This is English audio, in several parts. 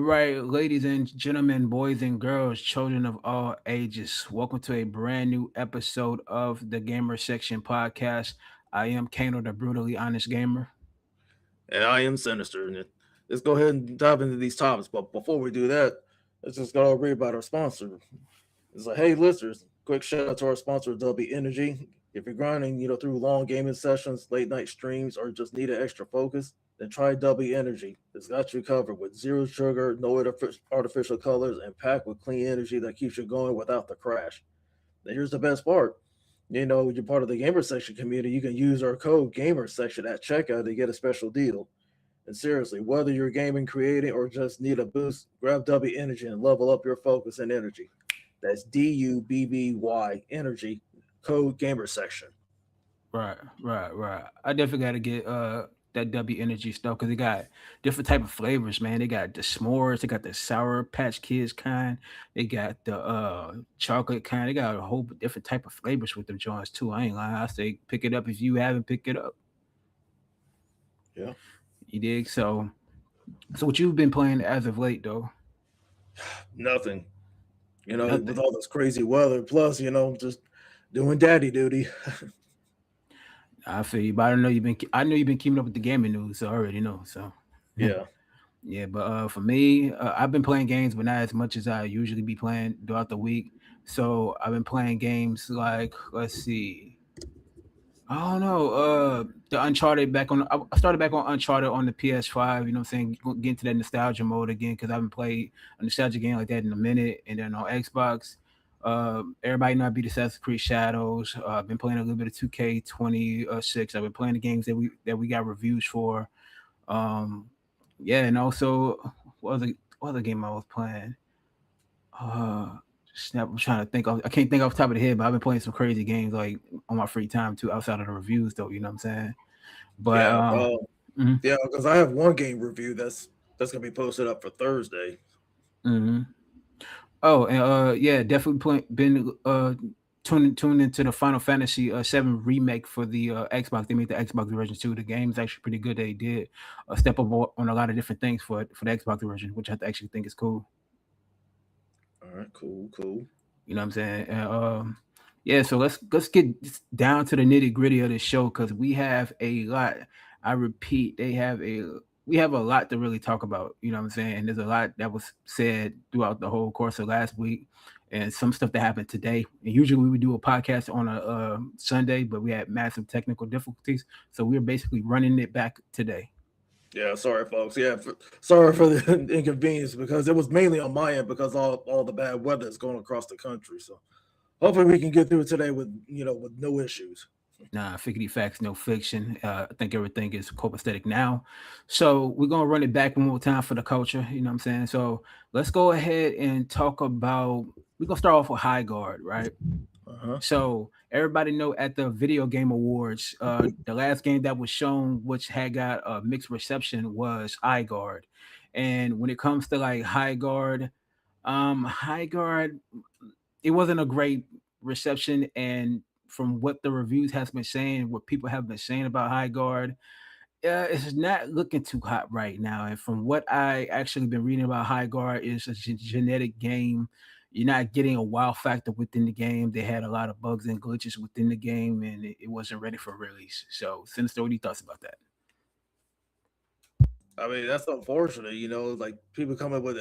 right, ladies and gentlemen, boys and girls, children of all ages, welcome to a brand new episode of the Gamer Section Podcast. I am Kano, the brutally honest gamer. And I am Sinister. And let's go ahead and dive into these topics. But before we do that, let's just go read about our sponsor. It's like, hey, listeners, quick shout out to our sponsor, W Energy. If you're grinding, through long gaming sessions, late night streams, or just need an extra focus, then try W Energy. It's got you covered with zero sugar, no artificial colors, and packed with clean energy that keeps you going without the crash. Now, here's the best part. You're part of the gamer section community. You can use our code gamer section at checkout to get a special deal. And seriously, whether you're gaming, creating, or just need a boost, grab W Energy and level up your focus and energy. That's DUBBY Energy, code gamer section. Right. I definitely got to get that W Energy stuff because they got different type of flavors, man. They got the s'mores, they got the Sour Patch Kids kind, they got the chocolate kind. They got a whole different type of flavors with them joints too. I ain't lying. I say pick it up if you haven't picked it up. Yeah, You dig? So what you've been playing as of late though? nothing. With Nothing. all this crazy weather, plus, just doing daddy duty. I feel you, but I know you've been keeping up with the gaming news, so I already know. So Yeah. yeah, but for me, I've been playing games, but not as much as I usually be playing throughout the week. So I've been playing games like let's see, I don't know, the Uncharted back on. I started back on Uncharted on the PS5. You know what I'm saying? Get into that nostalgia mode again because I haven't played a nostalgia game like that in a minute. And then on Xbox, everybody know I beat Assassin's Creed Shadows. I've been playing a little bit of 2K26. I've been playing the games that we got reviews for. Um, yeah, and also what other game I was playing? Uh, Snap. I'm trying to think. I can't think off the top of the head, but I've been playing some crazy games like on my free time too, outside of the reviews, though. You know what I'm saying? But Yeah. mhm, Yeah, because I have one game review that's gonna be posted up for Thursday. mhm. Oh, and yeah, definitely been tuned into the Final Fantasy 7 remake for the Xbox. They made the Xbox version too. The game's actually pretty good. They did a step up on a lot of different things for the Xbox version, which I actually think is cool. All right, cool. You know what I'm saying? And, yeah, so let's get down to the nitty gritty of the show because we have a lot. I repeat, we have a lot to really talk about. You know what I'm saying? And there's a lot that was said throughout the whole course of last week, and some stuff that happened today. And usually we would do a podcast on a Sunday, but we had massive technical difficulties, so we're basically running it back today. Yeah, sorry, folks. Yeah, sorry for the inconvenience because it was mainly on my end because all the bad weather is going across the country. So hopefully we can get through it today with no issues. Nah, fickety facts, no fiction. I think everything is copacetic now. So we're gonna run it back one more time for the culture. You know what I'm saying? So let's go ahead and talk about. We're gonna start off with High Guard, right? Uh huh. So everybody know at the Video Game Awards, the last game that was shown, which had got a mixed reception, was High Guard. And when it comes to like High Guard, it wasn't a great reception. And from what the reviews has been saying, what people have been saying about High Guard, it's not looking too hot right now. And from what I actually been reading about High Guard, is a genetic game. You're not getting a wow factor within the game. They had a lot of bugs and glitches within the game, and it wasn't ready for release. So, Sinister, what do you thoughts about that? I mean, that's unfortunate. Like people come up with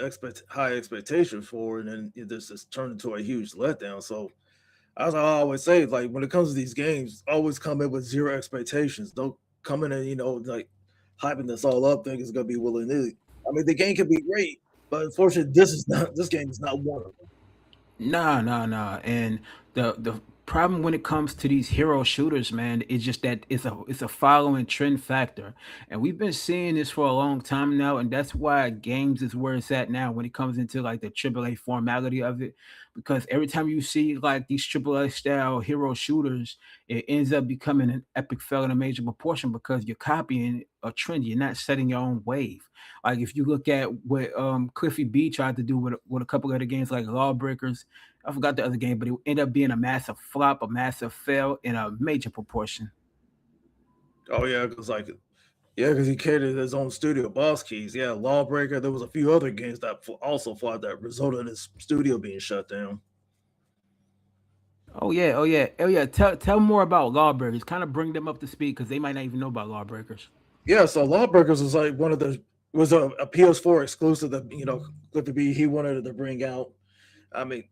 high expectations for, it, and then this is turned into a huge letdown. So as I always say, like when it comes to these games, always come in with zero expectations. Don't come in and like hyping this all up, think it's gonna be willy nilly. I mean, the game could be great, but unfortunately, this game is not one of them. Nah. And the problem when it comes to these hero shooters, man, is just that it's a following trend factor, and we've been seeing this for a long time now, and that's why games is where it's at now when it comes into like the AAA formality of it, because every time you see like these AAA style hero shooters, it ends up becoming an epic fail in a major proportion because you're copying a trend, you're not setting your own wave. Like if you look at what Cliffy B tried to do with a couple other games like Lawbreakers, I forgot the other game, but it ended up being a massive flop, a massive fail in a major proportion. Oh yeah, because like Yeah, because he created his own studio, Boss Keys. Yeah, Lawbreaker. There was a few other games that also fought that resulted in his studio being shut down. Oh yeah, oh yeah, oh yeah. Tell more about Lawbreakers. Kind of bring them up to speed because they might not even know about Lawbreakers. Yeah, so Lawbreakers was like one of the was a PS4 exclusive that Cliffy B he wanted to bring out. I mean,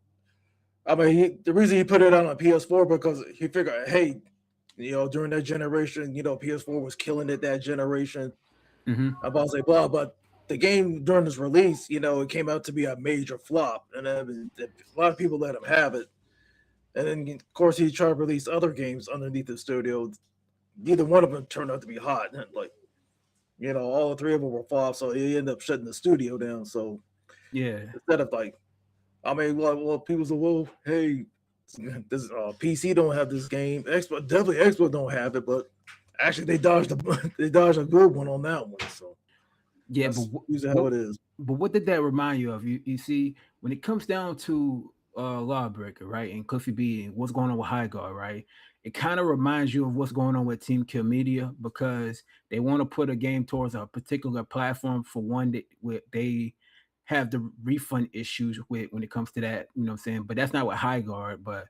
the reason he put it out on PS4 because he figured, hey, during that generation, PS4 was killing it that generation. Hmm. About to say blah, but the game during its release, it came out to be a major flop, and then a lot of people let him have it. And then, of course, he tried to release other games underneath the studio. Neither one of them turned out to be hot. Like, all three of them were flops, so he ended up shutting the studio down. So Yeah, instead of like, people say, well, hey, this PC don't have this game. Xbox definitely Xbox don't have it, but actually they dodged they dodged a good one on that one. So yeah. But that's usually how what? it is. But what did that remind you of? You see, when it comes down to Lawbreaker, right, and Cliffy B, and what's going on with High Guard, right? It kind of reminds you of what's going on with Team Kill Media because they want to put a game towards a particular platform for one that where they have the refund issues with when it comes to that, you know what I'm saying? But that's not what High Guard, but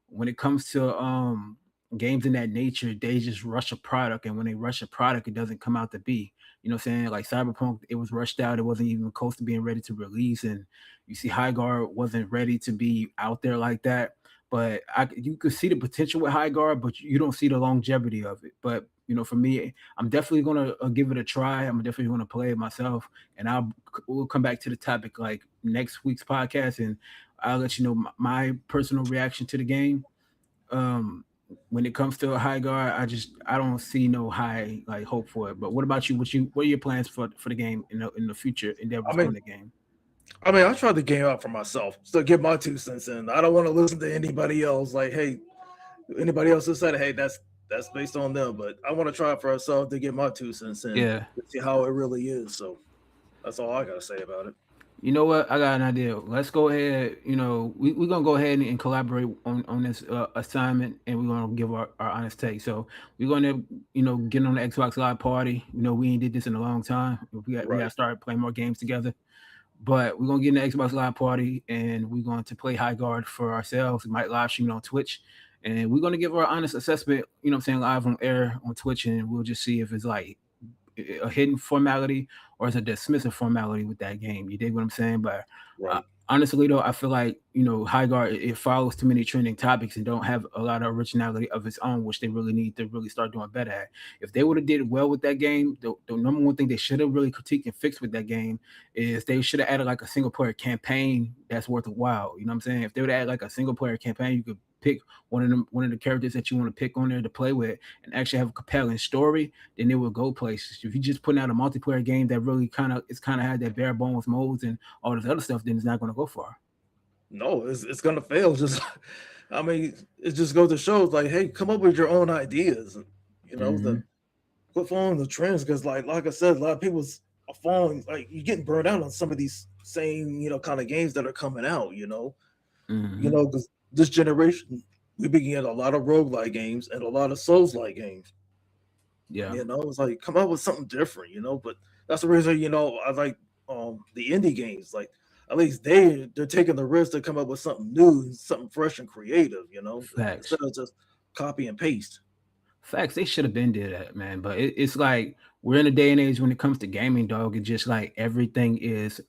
when it comes to games in that nature, they just rush a product, and when they rush a product, it doesn't come out to be. You know what I'm saying? Like Cyberpunk, it was rushed out. It wasn't even close to being ready to release. And you see High Guard wasn't ready to be out there like that. But you could see the potential with High Guard, but you don't see the longevity of it. But for me, I'm definitely gonna give it a try. I'm definitely gonna play it myself, and we'll come back to the topic like next week's podcast, and I'll let you know my personal reaction to the game. um when it comes to a High Guard, I don't see no high like hope for it. But what about you? What are your plans for the game in the future I endeavors on mean, the game? I tried the game out for myself, so get my 2 cents in. I don't want to listen to anybody else. Like, hey, anybody else who said, hey, that's based on them. But I want to try it for myself to get my 2 cents in Yeah. to see how it really is. So that's all I gotta say about it. You know what? I got an idea. Let's go ahead. We're gonna go ahead and collaborate on this assignment, and we're gonna give our honest take. So we're gonna, get on the Xbox Live party. We ain't did this in a long time. We got to Right. start playing more games together. But we're gonna get in the Xbox Live party, and we're going to play High Guard for ourselves. We might live stream it on Twitch, and we're gonna give our honest assessment. You know what I'm saying, live on air on Twitch, and we'll just see if it's like a hidden formality or it's a dismissive formality with that game. You dig what I'm saying? But Right. honestly, though, I feel like High Guard it follows too many trending topics and don't have a lot of originality of its own, which they really need to really start doing better at. If they would have did well with that game, the number one thing they should have really critiqued and fixed with that game is they should have added like a single player campaign that's worth a while. You know what I'm saying? If they would add like a single player campaign, you could pick one of the characters that you want to pick on there to play with and actually have a compelling story, then it will go places. If you just putting out a multiplayer game that really kind of had that bare bones modes and all this other stuff, then it's not going to go far. No, it's gonna fail. Just it just goes to show like, hey, come up with your own ideas. Hmm. Then quit following the trends because like I said, a lot of people are following like you're getting burned out on some of these same kind of games that are coming out. Hmm. Because this generation we've been getting a lot of roguelike games and a lot of Souls like games. Yeah. It's like come up with something different. But that's the reason I like the indie games. Like at least they're taking the risk to come up with something new, something fresh and creative. Facts. Instead of just copy and paste. Facts. They should have been did that, man. But it's like we're in a day and age when it comes to gaming, dog. It's just like everything is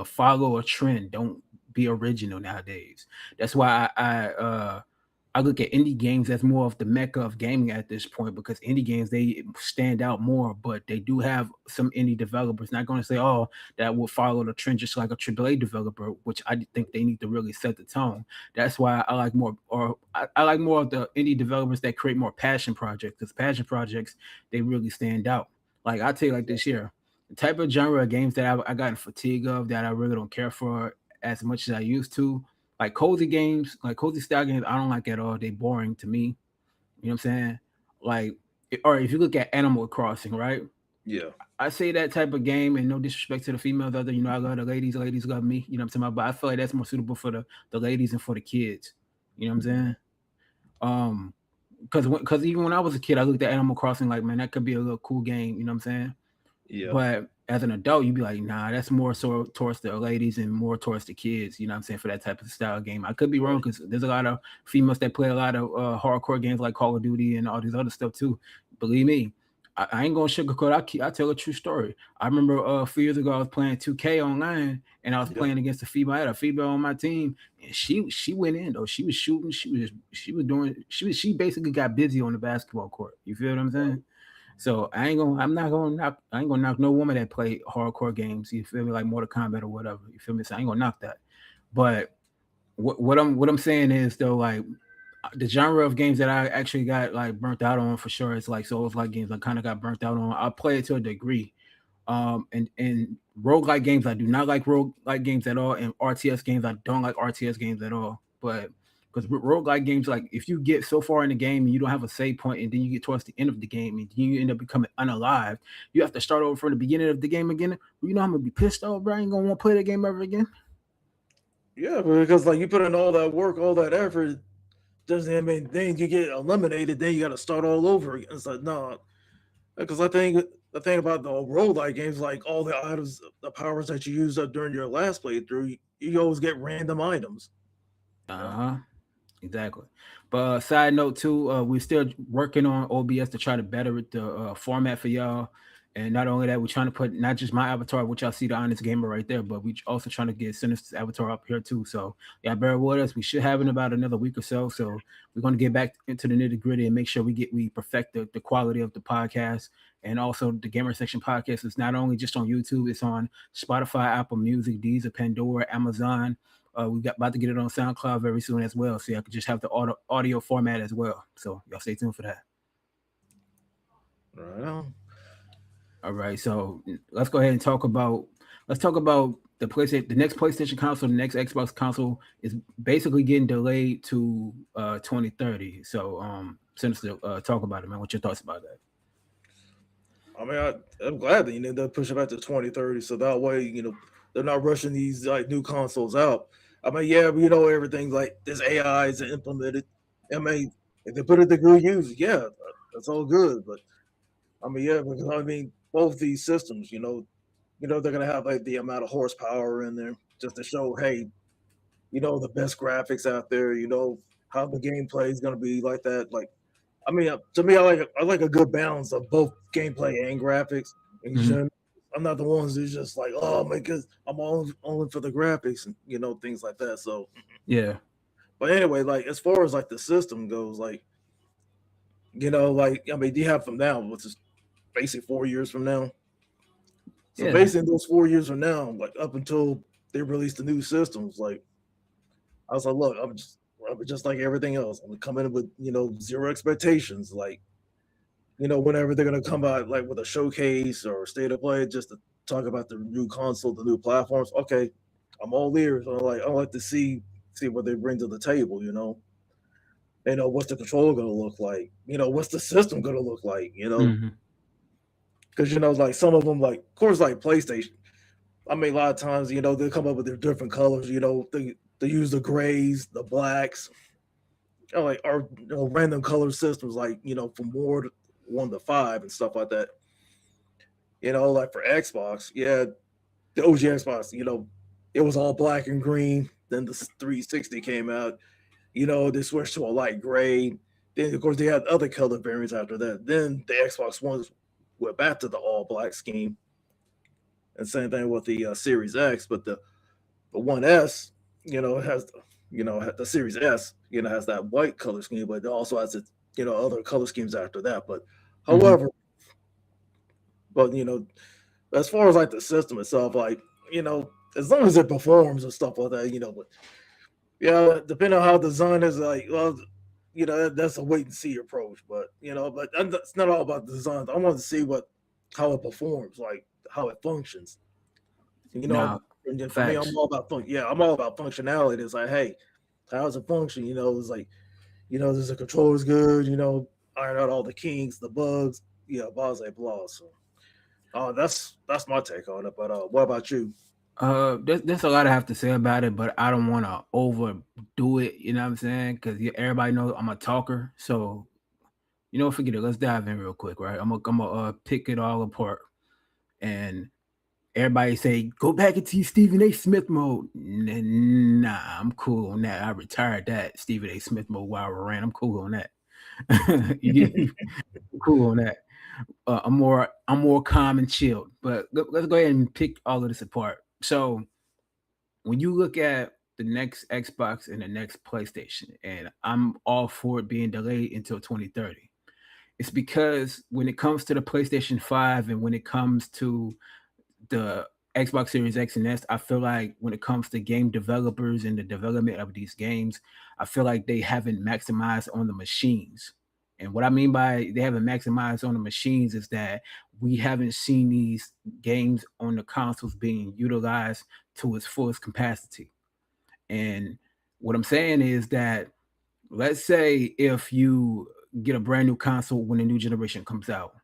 follow a trend. Don't be original nowadays. That's why I look at indie games as more of the mecca of gaming at this point because indie games they stand out more, but they do have some indie developers. Not going to say all that will follow the trend just like a AAA developer, which I think they need to really set the tone. That's why I like more, or I like more of the indie developers that create more passion projects because passion projects they really stand out. Like I tell you, like this year, the type of genre of games that I gotten fatigue of that I really don't care for as much as I used to like cozy games, like cozy style games, I don't like at all. They boring to me. You know what I'm saying? Like, or if you look at Animal Crossing, right? Yeah. I say that type of game, and no disrespect to the females other, I love the ladies love me. You know what I'm saying? But I feel like that's more suitable for the ladies and for the kids. You know what I'm saying? Um, because even when I was a kid, I looked at Animal Crossing like, man, that could be a little cool game. You know what I'm saying? Yeah, But as an adult, you'd be like, nah, that's more so towards the ladies and more towards the kids. You know what I'm saying? For that type of style game, I could be wrong right. because there's a lot of females that play a lot of hardcore games like Call of Duty and all these other stuff too. Believe me, I ain't gonna sugarcoat. I tell a true story. I remember a few years ago I was playing 2K online and I was Yep. playing against a female. I had a female on my team and she went in though. She was shooting. She was doing. She basically got busy on the basketball court. You feel what I'm saying? So I'm not gonna knock. I ain't gonna knock no woman that play hardcore games. You feel me, like Mortal Kombat or whatever. You feel me? So I ain't gonna knock that. But what I'm saying is though, like the genre of games that I actually got like burnt out on for sure is like Souls like games. I kind of got burnt out on. I play it to a degree. And roguelike games I do not like roguelike games at all, and RTS games I don't like RTS games at all. But because roguelike games, like if you get so far in the game and you don't have a save point, and then you get towards the end of the game and you end up becoming unalive, you have to start over from the beginning of the game again. You know I'm gonna be pissed off, bro. I ain't gonna want to play the game ever again. Yeah, because like you put in all that work, all that effort, doesn't mean then you get eliminated, then you got to start all over again. It's like no, because I think the thing about the roguelike games, like all the items, the powers that you used up during your last playthrough, you always get random items. Uh Yeah. huh. Exactly. But side note too, we're still working on OBS to try to better the format for y'all. And not only that, we're trying to put not just my avatar, which y'all see the honest gamer right there, but we also trying to get Sinister's avatar up here too. So y'all bear with us. We should have in about another week or so. So we're gonna get back into the nitty gritty and make sure we perfect the quality of the podcast. And also the Gamer Section podcast is not only just on YouTube, it's on Spotify, Apple Music, Deezer, Pandora, Amazon. We got about to get it on SoundCloud very soon as well, so y'all could just have the audio format as well. So y'all stay tuned for that. Right on. All right, so let's go ahead and talk about the next PlayStation console, the next Xbox console is basically getting delayed to 2030. So since talk about it, man, what's your thoughts about that? I mean, I'm glad that they'll push it back to 2030, so that way they're not rushing these like new consoles out. I mean, yeah, everything like this AI is implemented. I mean, if they put it to good use, yeah, that's all good. But I mean, yeah, because I mean, both these systems, they're gonna have like the amount of horsepower in there just to show, hey, the best graphics out there. How the gameplay is gonna be like that. Like, I mean, to me, I like a good balance of both gameplay and graphics. And Hmm. I'm not the ones who's just like, oh my god, I'm all only for the graphics and things like that. So, Yeah, but anyway, like as far as like the system goes, like like I mean, you have from now, which is basically 4 years from now. So yeah, basically, those 4 years from now, like up until they release the new systems, like I was like, look, I'm just like everything else. I'm coming in with zero expectations. Like whenever they're gonna come out like with a showcase or state of play just to talk about the new console, the new platforms. Okay, I'm all ears. I like to see what they bring to the table. What's the controller gonna look like? What's the system gonna look like? hmm, Because like some of them, like of course, like PlayStation. I mean, a lot of times, they come up with their different colors. They use the grays, the blacks, like or random color systems, like from Ward 1 to 5 and stuff like that. Like for Xbox, yeah, the OG Xbox, it was all black and green. Then the 360 came out, they switched to a light gray. Then of course they had other color variants after that. Then the Xbox Ones went back to the all black scheme, and same thing with the Series X. But the One S, has the Series S, has that white color scheme, but it also has its other color schemes after that. But hmm, however, but as far as like the system itself, like as long as it performs and stuff like that, but yeah, depending on how the design is, like well, that's a wait and see approach. But it's not all about the design. I want to see how it performs, like how it functions. nah, And then for me, I'm facts. all about yeah, I'm all about functionality. It's like, hey, how does it function? It's like, does the controller's good? Iron out all the kinks, the bugs, blah blah blah. So, that's my take on it. But what about you? There's a lot I have to say about it, but I don't want to overdo it. You know what I'm saying? Because everybody knows I'm a talker, so You know, forget it. Let's dive in real quick, right? I'm gonna pick it all apart, and everybody say go back into Stephen A. Smith mode. Nah, I'm cool on that. I retired that Stephen A. Smith mode while we ran. I'm cool on that. Cool on that. I'm more calm and chilled. But let's go ahead and pick all of this apart. So when you look at the next Xbox and the next PlayStation, and I'm all for it being delayed until 2030. It's because when it comes to the PlayStation 5 and when it comes to the Xbox Series X and S, I feel like when it comes to game developers and the development of these games, I feel like they haven't maximized on the machines. And what I mean by they haven't maximized on the machines is that we haven't seen these games on the consoles being utilized to its fullest capacity. And what I'm saying is that let's say if you get a brand new console when the new generation comes out,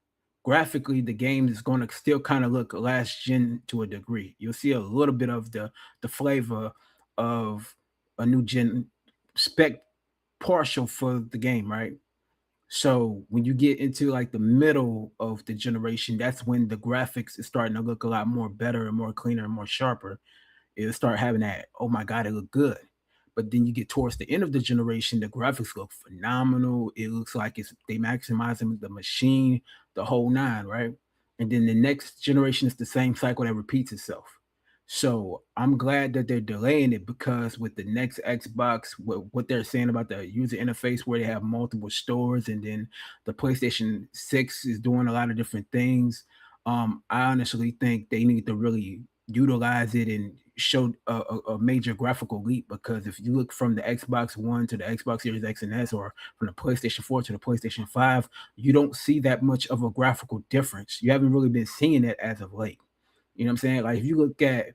graphically the game is going to still kind of look last gen to a degree. You'll see a little bit of the flavor of a new gen spec partial for the game, right? So when you get into like the middle of the generation, that's when the graphics is starting to look a lot more better and more cleaner and more sharper. It'll start having that, oh my God, it look good. But then you get towards the end of the generation, the graphics look phenomenal. It looks like it's they maximizing the machine, the whole nine, right? And then the next generation is the same cycle that repeats itself. So I'm glad that they're delaying it because with the next Xbox, what they're saying about the user interface where they have multiple stores and then the PlayStation 6 is doing a lot of different things. I honestly think they need to really utilize it and show a major graphical leap because if you look from the Xbox One to the Xbox Series X and S, or from the PlayStation 4 to the PlayStation 5, you don't see that much of a graphical difference. You haven't really been seeing it as of late. You know what I'm saying? Like if you look at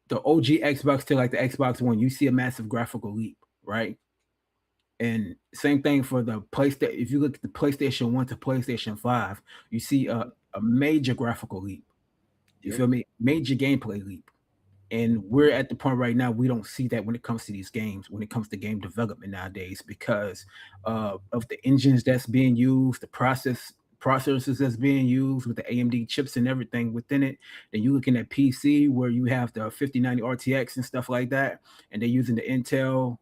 the OG Xbox to like the Xbox One, you see a massive graphical leap, right? And same thing for the PlayStation. If you look at the PlayStation 1 to PlayStation 5, you see a major graphical leap. You Yep. feel me? Major gameplay leap. And we're at the point right now we don't see that when it comes to these games, when it comes to game development nowadays, because of the engines that's being used, the processors that's being used with the AMD chips and everything within it. Then you looking at PC where you have the 5090 RTX and stuff like that, and they're using the Intel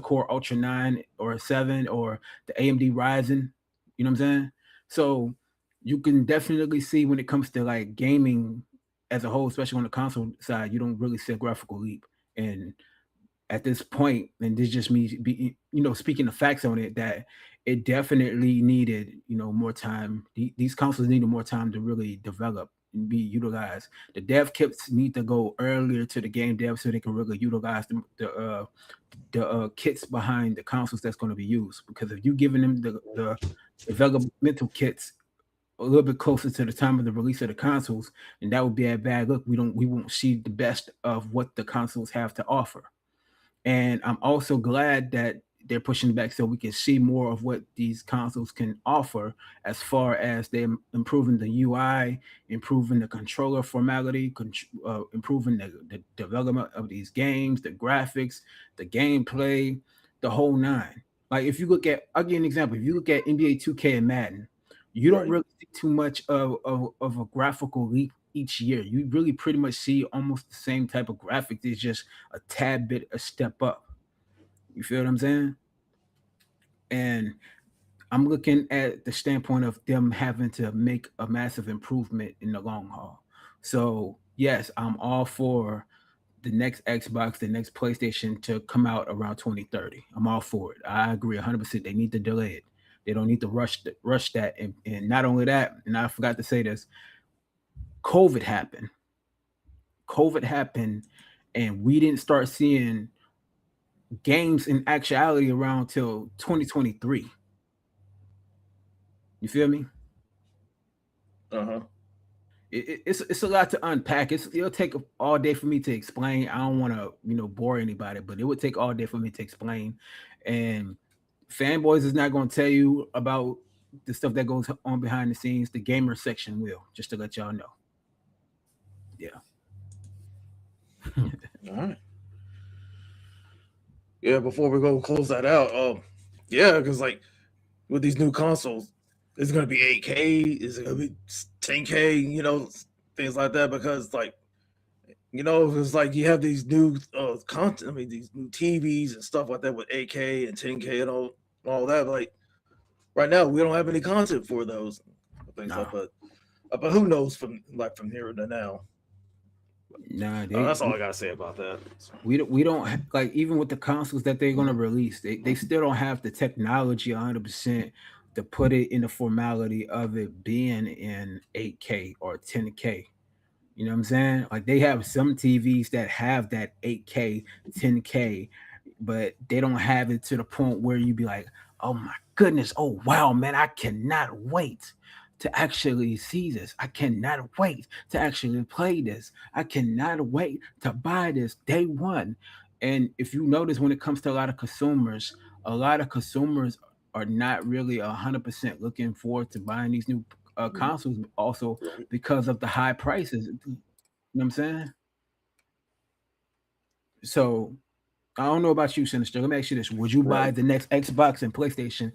Core Ultra 9 or 7 or the AMD Ryzen. You know what I'm saying? So you can definitely see when it comes to like gaming as a whole, especially on the console side, you don't really see a graphical leap. And at this point, and this just me be speaking the facts on it, that it definitely needed more time. These consoles needed more time to really develop and be utilized. The dev kits need to go earlier to the game dev so they can really utilize the kits behind the consoles that's going to be used. Because if you're giving them the developmental kits a little bit closer to the time of the release of the consoles, and that would be a bad look. We won't see the best of what the consoles have to offer. And I'm also glad that they're pushing back so we can see more of what these consoles can offer as far as them improving the UI, improving the controller formality, improving the development of these games, the graphics, the gameplay, the whole nine. Like if you look at, I'll give you an example. If you look at NBA 2K and Madden, you don't Right. really see too much of a graphical leap each year. You really pretty much see almost the same type of graphics. It's just a tad bit a step up. You feel what I'm saying? And I'm looking at the standpoint of them having to make a massive improvement in the long haul. So yes, I'm all for the next Xbox, the next PlayStation to come out around 2030. I'm all for it. I agree 100%. They need to delay it. They don't need to rush that. And not only that, and I forgot to say this, COVID happened. COVID happened, and we didn't start seeing games in actuality around till 2023. You feel me? Uh-huh. It's a lot to unpack. It'll take all day for me to explain. I don't want to bore anybody, but it would take all day for me to explain. And fanboys is not going to tell you about the stuff that goes on behind the scenes. The gamer section will, just to let y'all know. Yeah. All right. Yeah, before we go close that out, yeah, because like with these new consoles, is it going to be 8K? Is it going to be 10K? Things like that. Because it's like you have these new content. I mean, these new TVs and stuff like that with 8K and 10K and all that. Like right now, we don't have any content for those things like. No, But who knows from here to now. nah, That's all I gotta say about that. we don't like, even with the consoles that they're gonna release, they still don't have the technology 100% to put it in the formality of it being in 8K or 10K. You know what I'm saying? Like they have some TVs that have that 8K, 10K, but they don't have it to the point where you be like, oh my goodness, oh wow, man, I cannot wait to actually see this. I cannot wait to actually play this. I cannot wait to buy this day one. And if you notice, when it comes to a lot of consumers are not really 100% looking forward to buying these new consoles, also Right. because of the high prices. You know what I'm saying? So I don't know about you, Sinister. Let me ask you this: would you buy Right. the next Xbox and PlayStation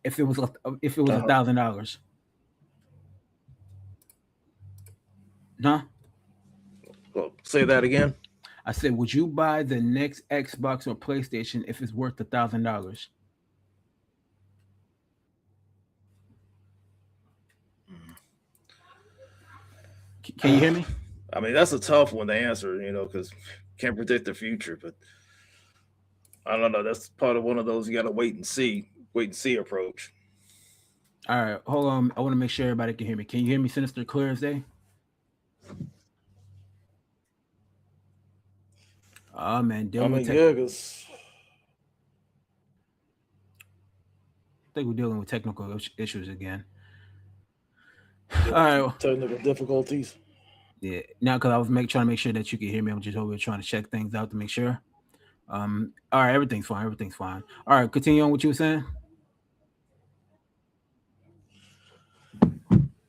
if it was Uh-huh. $1,000? No, Well, say that again. I said, would you buy the next Xbox or PlayStation if it's worth $1,000? Can you hear me? I mean, that's a tough one to answer, because can't predict the future. But I don't know. That's part of one of those you got to wait and see approach. All right, hold on. I want to make sure everybody can hear me. Can you hear me, Sinister, clear as day? Oh man, I dealing with mean, tech. yeah, because I think we're dealing with technical issues again. All dealing with right. some technical difficulties. Yeah. Now, because I was trying to make sure that you can hear me, I'm just over here trying to check things out to make sure. All right, everything's fine. Everything's fine. All right, continue on what you were saying.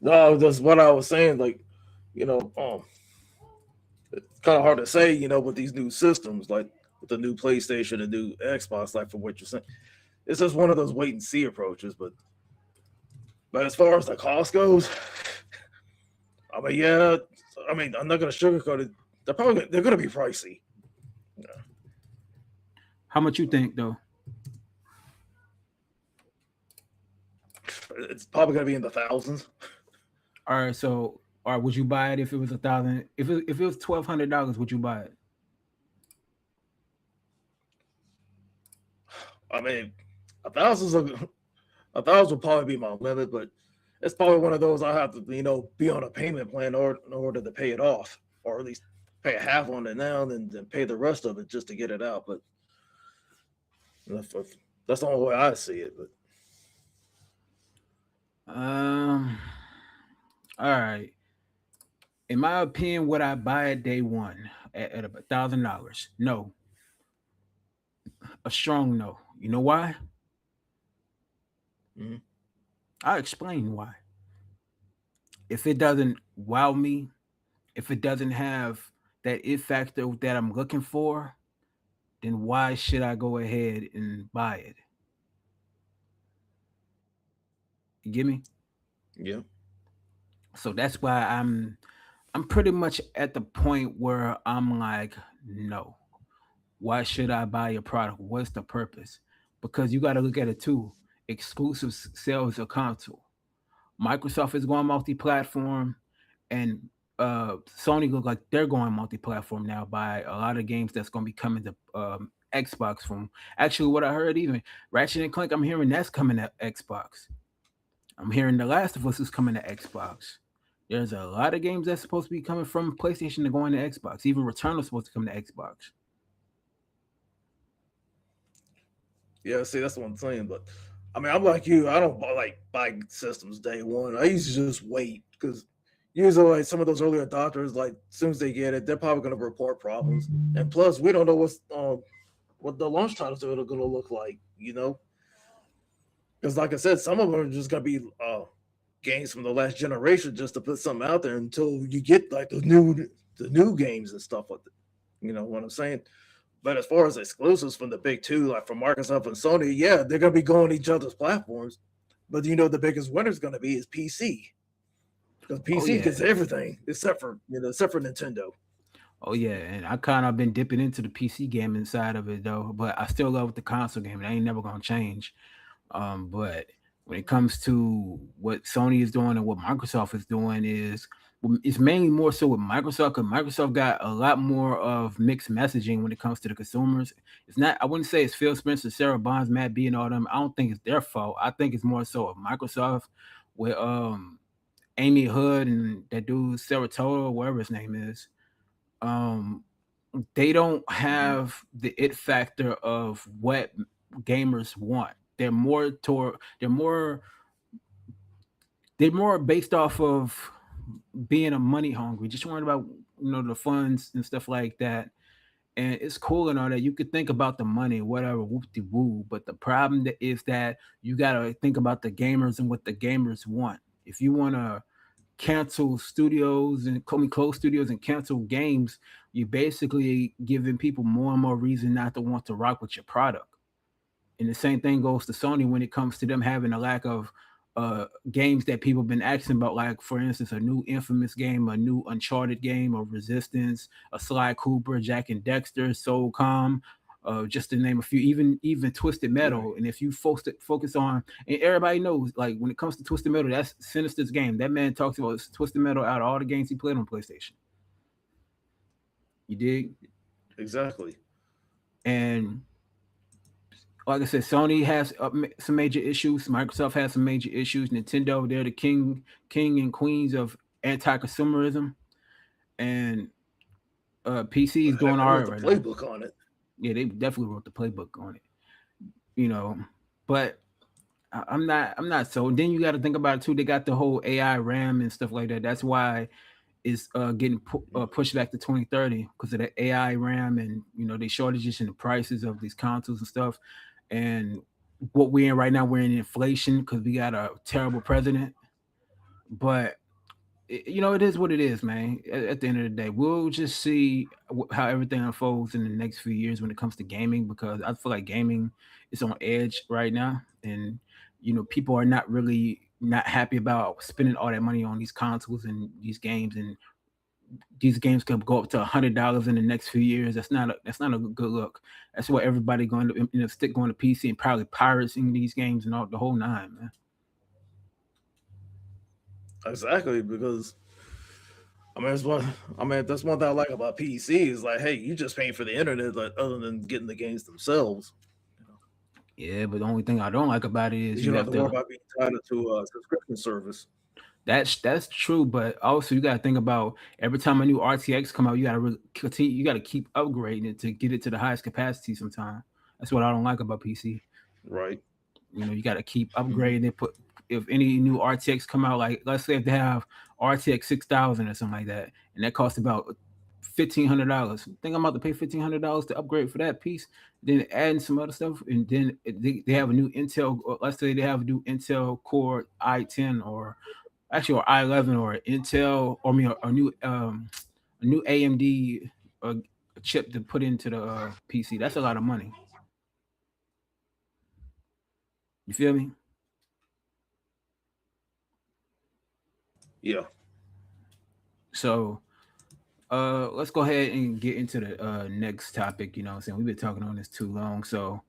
No, that's what I was saying. Like, it's kind of hard to say, with these new systems, like with the new PlayStation and new Xbox, like for what you're saying. It's just one of those wait and see approaches. But as far as the cost goes, I mean, yeah, I mean, I'm not gonna sugarcoat it. They're gonna be pricey. Yeah. How much you think though? It's probably gonna be in the thousands. All right, so or would you buy it if it was 1,000? If it was $1,200, would you buy it? I mean, a thousand's a thousand would probably be my limit, but it's probably one of those I have to, be on a payment plan in order to pay it off, or at least pay a half on it now, and then pay the rest of it just to get it out. But that's the only way I see it. But Um. All right. In my opinion, would I buy it day one at $1,000? No, a strong no. You know why? mhm. I'll explain why. If it doesn't wow me, if it doesn't have that it factor that I'm looking for, then why should I go ahead and buy it? You get me? Yeah, So that's why I'm pretty much at the point where I'm like, no. Why should I buy your product? What's the purpose? Because you got to look at it too. Exclusive sales a console. Microsoft is going multi-platform, and Sony look like they're going multi-platform now by a lot of games that's going to be coming to Xbox from. Actually, what I heard, even Ratchet and Clank, I'm hearing that's coming to Xbox. I'm hearing The Last of Us is coming to Xbox. There's a lot of games that's supposed to be coming from PlayStation to going to Xbox. Even Return is supposed to come to Xbox. yeah. See, that's what I'm saying. But I mean, I'm like you. I don't buy systems day one. I usually just wait because usually like some of those early adopters, like as soon as they get it, they're probably going to report problems. And plus, we don't know what the launch titles are going to look like. Because like I said, some of them are just going to be games from the last generation just to put something out there until you get like the new games and stuff like that. You know what I'm saying? But as far as exclusives from the big two, like from Microsoft and Sony, yeah, they're gonna be going to each other's platforms. But you know the biggest winner is going to be is PC because Oh PC yeah. gets everything except for Nintendo. Oh yeah, and I kind of been dipping into the PC gaming side of it though, but I still love the console game. That ain't never gonna change. But when it comes to what Sony is doing and what Microsoft is doing is it's mainly more so with Microsoft because Microsoft got a lot more of mixed messaging when it comes to the consumers. It's not I wouldn't say it's Phil Spencer, Sarah Bonds, Matt B, and all them. I don't think it's their fault. I think it's more so of Microsoft with Amy Hood and that dude Saratoga, whatever his name is. Um, they don't Mhm. have the it factor of what gamers want. They're more they're more based off of being a money hungry, just worrying about the funds and stuff like that. And it's cool and all that. You could think about the money, whatever, whoop de woo. But the problem is that you gotta think about the gamers and what the gamers want. If you wanna cancel studios and close studios and cancel games, you're basically giving people more and more reason not to want to rock with your product. And the same thing goes to Sony when it comes to them having a lack of games that people have been asking about, like for instance, a new Infamous game, a new Uncharted game, or Resistance, a Sly Cooper, Jack and Dexter, Soulcom, just to name a few, even Twisted Right. Metal. And if you focus on, and everybody knows, like when it comes to Twisted Metal, that's Sinister's game. That man talks about Twisted Metal out of all the games he played on PlayStation. You dig? Exactly. And like I said, Sony has some major issues. Microsoft has some major issues. Nintendo, they're the king and queens of anti-consumerism, and PC is Heck, doing they all wrote right the right now. playbook on it. Yeah, they definitely wrote the playbook on it. You know, but I'm not so. And then you got to think about it too. They got the whole AI RAM and stuff like that. That's why it's getting pushed back to 2030 because of the AI RAM and the shortages in the prices of these consoles and stuff. And what we're in right now, we're in inflation because we got a terrible president. But it is what it is, man. At the end of the day, we'll just see how everything unfolds in the next few years when it comes to gaming because I feel like gaming is on edge right now, and people are not really not happy about spending all that money on these consoles and these games can go up to $100 in the next few years. That's not a good look. That's why everybody going to stick going to PC and probably pirating these games and all the whole nine, man. Exactly, because I mean, that's one thing I like about PC is like, hey, you just paying for the internet, like, other than getting the games themselves. You know, Yeah, but the only thing I don't like about it is because you you don't have have to worry to. about being tied into a subscription service. That's true, but also you got to think about every time a new RTX come out, you got to really continue. You got to keep upgrading it to get it to the highest capacity. Sometimes that's what I don't like about PC. Right. You got to keep Hmm. upgrading it. Put if any new RTX come out, like let's say if they have RTX 6000 or something like that, and that costs about $1,500. Think I'm about to pay $1,500 to upgrade for that piece, then adding some other stuff, and then they have a new Intel. Or let's say they have a new Intel Core i10 or actually or i11 or Intel or I mean a new AMD uh, chip to put into the PC. That's a lot of money. You feel me? Yeah. So let's go ahead and get into the next topic. What I'm saying? We've been talking on this too long. So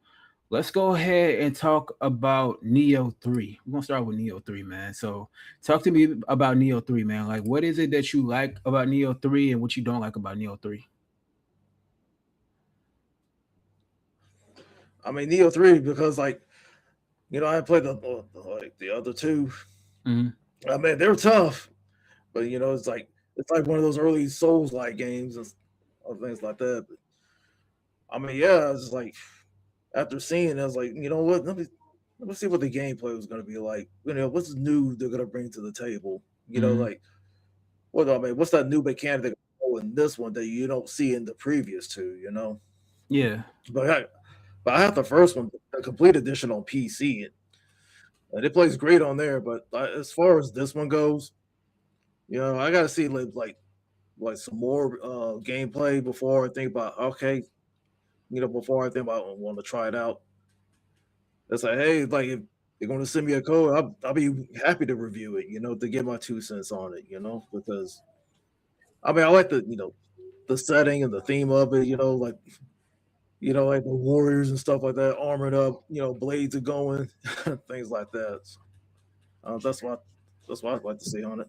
let's go ahead and talk about Neo 3. We're gonna start with Neo 3, man. So talk to me about Neo 3, man. Like what is it that you like about Neo 3 and what you don't like about Neo 3? I mean, Neo 3 because like I played the other two. Mm-hmm. I mean, they're tough, but it's like one of those early Souls like games and things like that. But I mean, yeah, it's just like after seeing it, I was like, you know what? Let me see what the gameplay was going to be like. What's new they're going to bring to the table. Mm-hmm. Like what I mean, what's that new mechanic they're gonna in this one that you don't see in the previous two? Yeah. But I have the first one, the complete edition on PC, and it plays great on there. But as far as this one goes, I got to see like some more gameplay before I think about okay, before I think about want to try it out. It's like, hey, like they're going to send me a code. I'll be happy to review it, to get my 2 cents on it, because I mean, I like the setting and the theme of it, like the warriors and stuff like that, armored up, blades are going, things like that. So, that's what I'd like to see on it.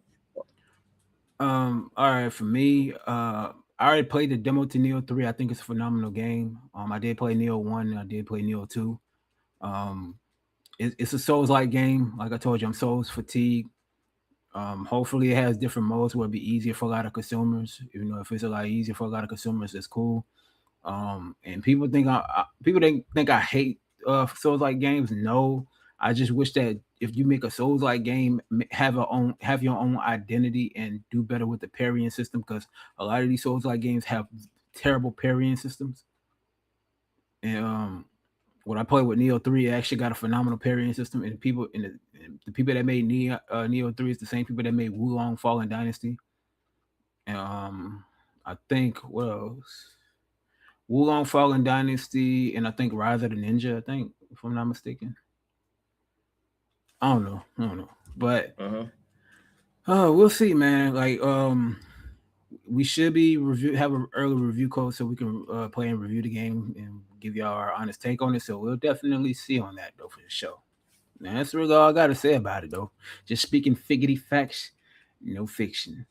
All right, for me, I already played the demo to Neo 3. I think it's a phenomenal game. I did play Neo 1 and I did play Neo 2. Um, it's a Souls like game. Like I told you, I'm Souls fatigued. Hopefully, it has different modes where it'll be easier for a lot of consumers. If it's a lot easier for a lot of consumers, it's cool. And people think I hate Souls like games. No, I just wish that if you make a Souls like game, have your own identity and do better with the parrying system because a lot of these Souls like games have terrible parrying systems. And when I played with Neo 3, it actually got a phenomenal parrying system. And the people that made Neo 3 is the same people that made Wulong Fallen Dynasty. And I think what else? Wulong Fallen Dynasty, and I think Rise of the Ninja. I think, if I'm not mistaken. I don't know, but Uh-huh. we'll see, man. Like, we should be have an early review code so we can play and review the game and give y'all our honest take on it. So we'll definitely see on that though for the show. Now, that's really all I got to say about it though. Just speaking figgity facts, no fiction.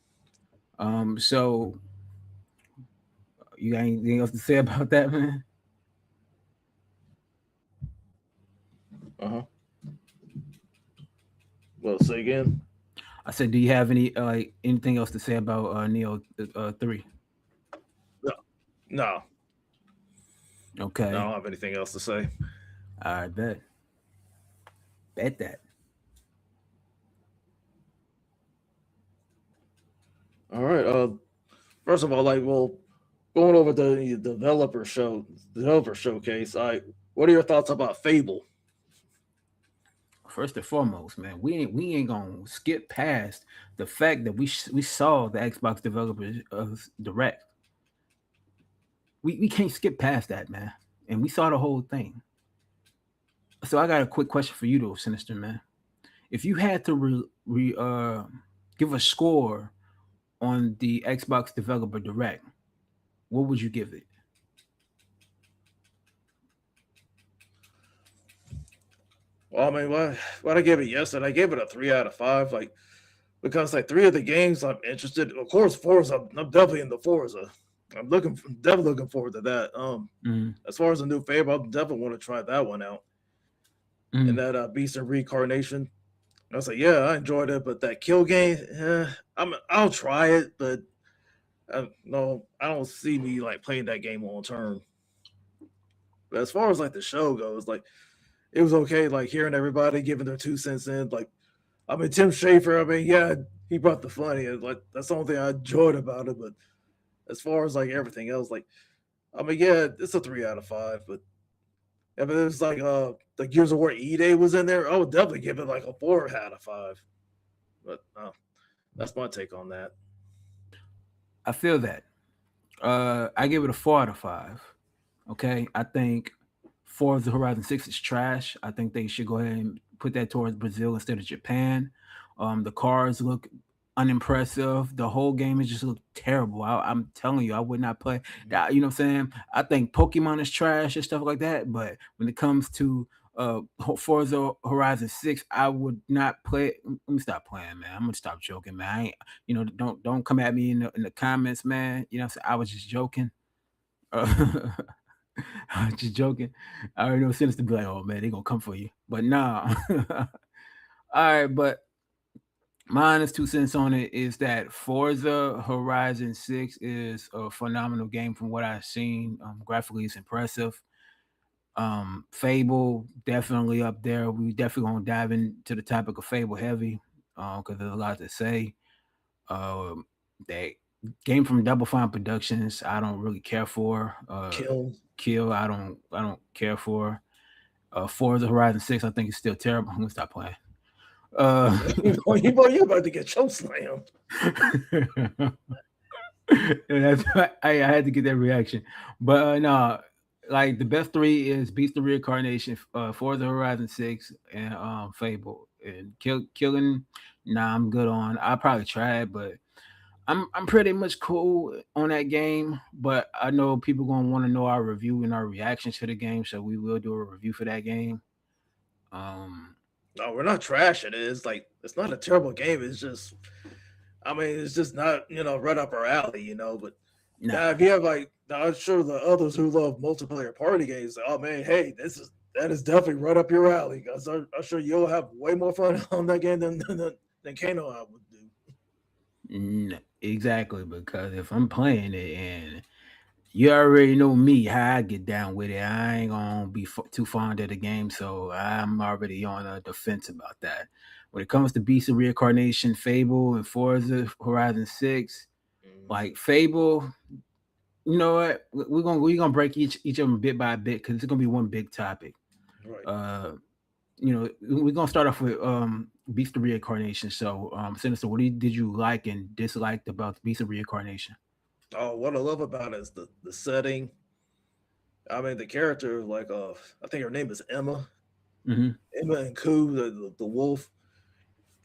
So you got anything else to say about that, man? Uh-huh. Well, say again. I said, do you have anything else to say about Neo 3? No, no, no, I Okay, don't have anything else to say. I bet that. All right. First of all, going over the developer showcase. What are your thoughts about Fable? First and foremost, man, we ain't gonna skip past the fact that we saw the Xbox developers direct. We can't skip past that, man. And we saw the whole thing. So I got a quick question for you though, Sinister man. If you had to give a score on the Xbox developer direct, what would you give it? Well, I mean, what I gave it yesterday, I gave it a 3 out of 5. Because three of the games I'm interested. Of course, Forza. I'm definitely in the Forza. Definitely looking forward to that. Mm, As far as the new Fable, I definitely want to try that one out. And mm. that Beast and Reincarnation. I was like, yeah, I enjoyed it, but that kill game, I'll try it, but no, I don't see me playing that game long term. But as far as the show goes, it was okay, hearing everybody giving their 2 cents in. I mean, Tim Schafer, I mean, yeah, he brought the funny, and that's the only thing I enjoyed about it. But as far as everything else, I mean, yeah, it's a 3 out of 5. But if it was the Gears of War E Day was in there, I would definitely give it a 4 out of 5. But that's my take on that. I feel that. I give it a 4 out of 5. Okay, I think Forza Horizon 6 is trash. I think they should go ahead and put that towards Brazil instead of Japan. The cars look unimpressive. The whole game is just look terrible. I'm telling you, I would not play that. You know what I'm saying? I think Pokemon is trash and stuff like that. But when it comes to Forza Horizon 6, I would not play. Let me stop playing, man. I'm gonna stop joking, man. I ain't, don't come at me in the comments, man. You know what I'm saying? I was just joking. Uh, I'm just joking. I already know Sinister be like, oh man, they gonna come for you. But nah. All right, but my honest 2 cents on it is that Forza Horizon 6 is a phenomenal game from what I've seen. Graphically, it's impressive. Fable definitely up there. We definitely gonna dive into the topic of Fable heavy because there's a lot to say. Um, that game from Double Fine Productions, I don't really care for. Kill. Kill, I don't care for. Forza Horizon 6, I think it's still terrible. I'm gonna stop playing. Uh, You about to get choke slammed. and that's I had to get that reaction. But no, like the best three is Beast of Reincarnation, Forza Horizon 6, and Fable. And killing, nah, I'm good on. I probably tried, but I'm pretty much cool on that game. But I know people gonna want to know our review and our reactions to the game, so we will do a review for that game. Um, No, we're not trashing it. It's like it's not a terrible game. It's just, I mean, it's just not right up our alley. But now, nah, if you have like, now I'm sure the others who love multiplayer party games, say, oh man, hey, that is definitely right up your alley. Because I'm sure you'll have way more fun on that game than Kano I would do. exactly, because if I'm playing it and you already know me how I get down with it. I ain't gonna be too fond of the game, so I'm already on the defense about that. When it comes to Beast of Reincarnation, Fable, and Forza Horizon 6, Hmm. like Fable, you know what? We're gonna break each of them bit by bit because it's gonna be one big topic. Right. Uh, we're gonna start off with Beast of Reincarnation. So, Sinister, what did you like and disliked about Beast of Reincarnation? Oh, what I love about it is the setting. I mean, the character, like, I think her name is Emma. Mm-hmm. Emma and Koo, the wolf.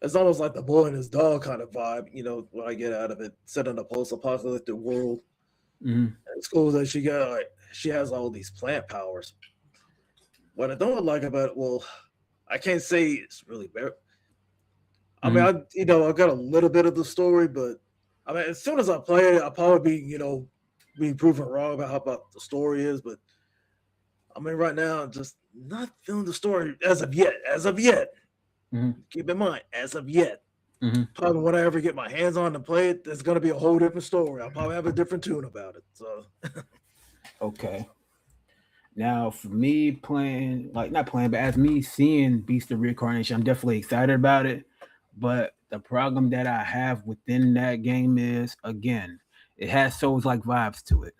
It's almost like the boy and his dog kind of vibe, what I get out of it. Set in a post-apocalyptic world. Mm-hmm. And it's cool that she has all these plant powers. What I don't like about it, well, I can't say it's really bad. I mean, Mm-hmm. I got a little bit of the story, but I mean, as soon as I play it, I'll probably be proven wrong about how about the story is. But I mean, right now, I'm just not feeling the story as of yet. As of yet, Mm-hmm. keep in mind, as of yet. Mm-hmm. Probably when I ever get my hands on and play it, there's gonna be a whole different story. I'll probably have a different tune about it. So Okay. Now, for me playing, like not playing, but as me seeing Beast of Reincarnation, I'm definitely excited about it. But the problem that I have within that game is, again, it has Souls like vibes to it.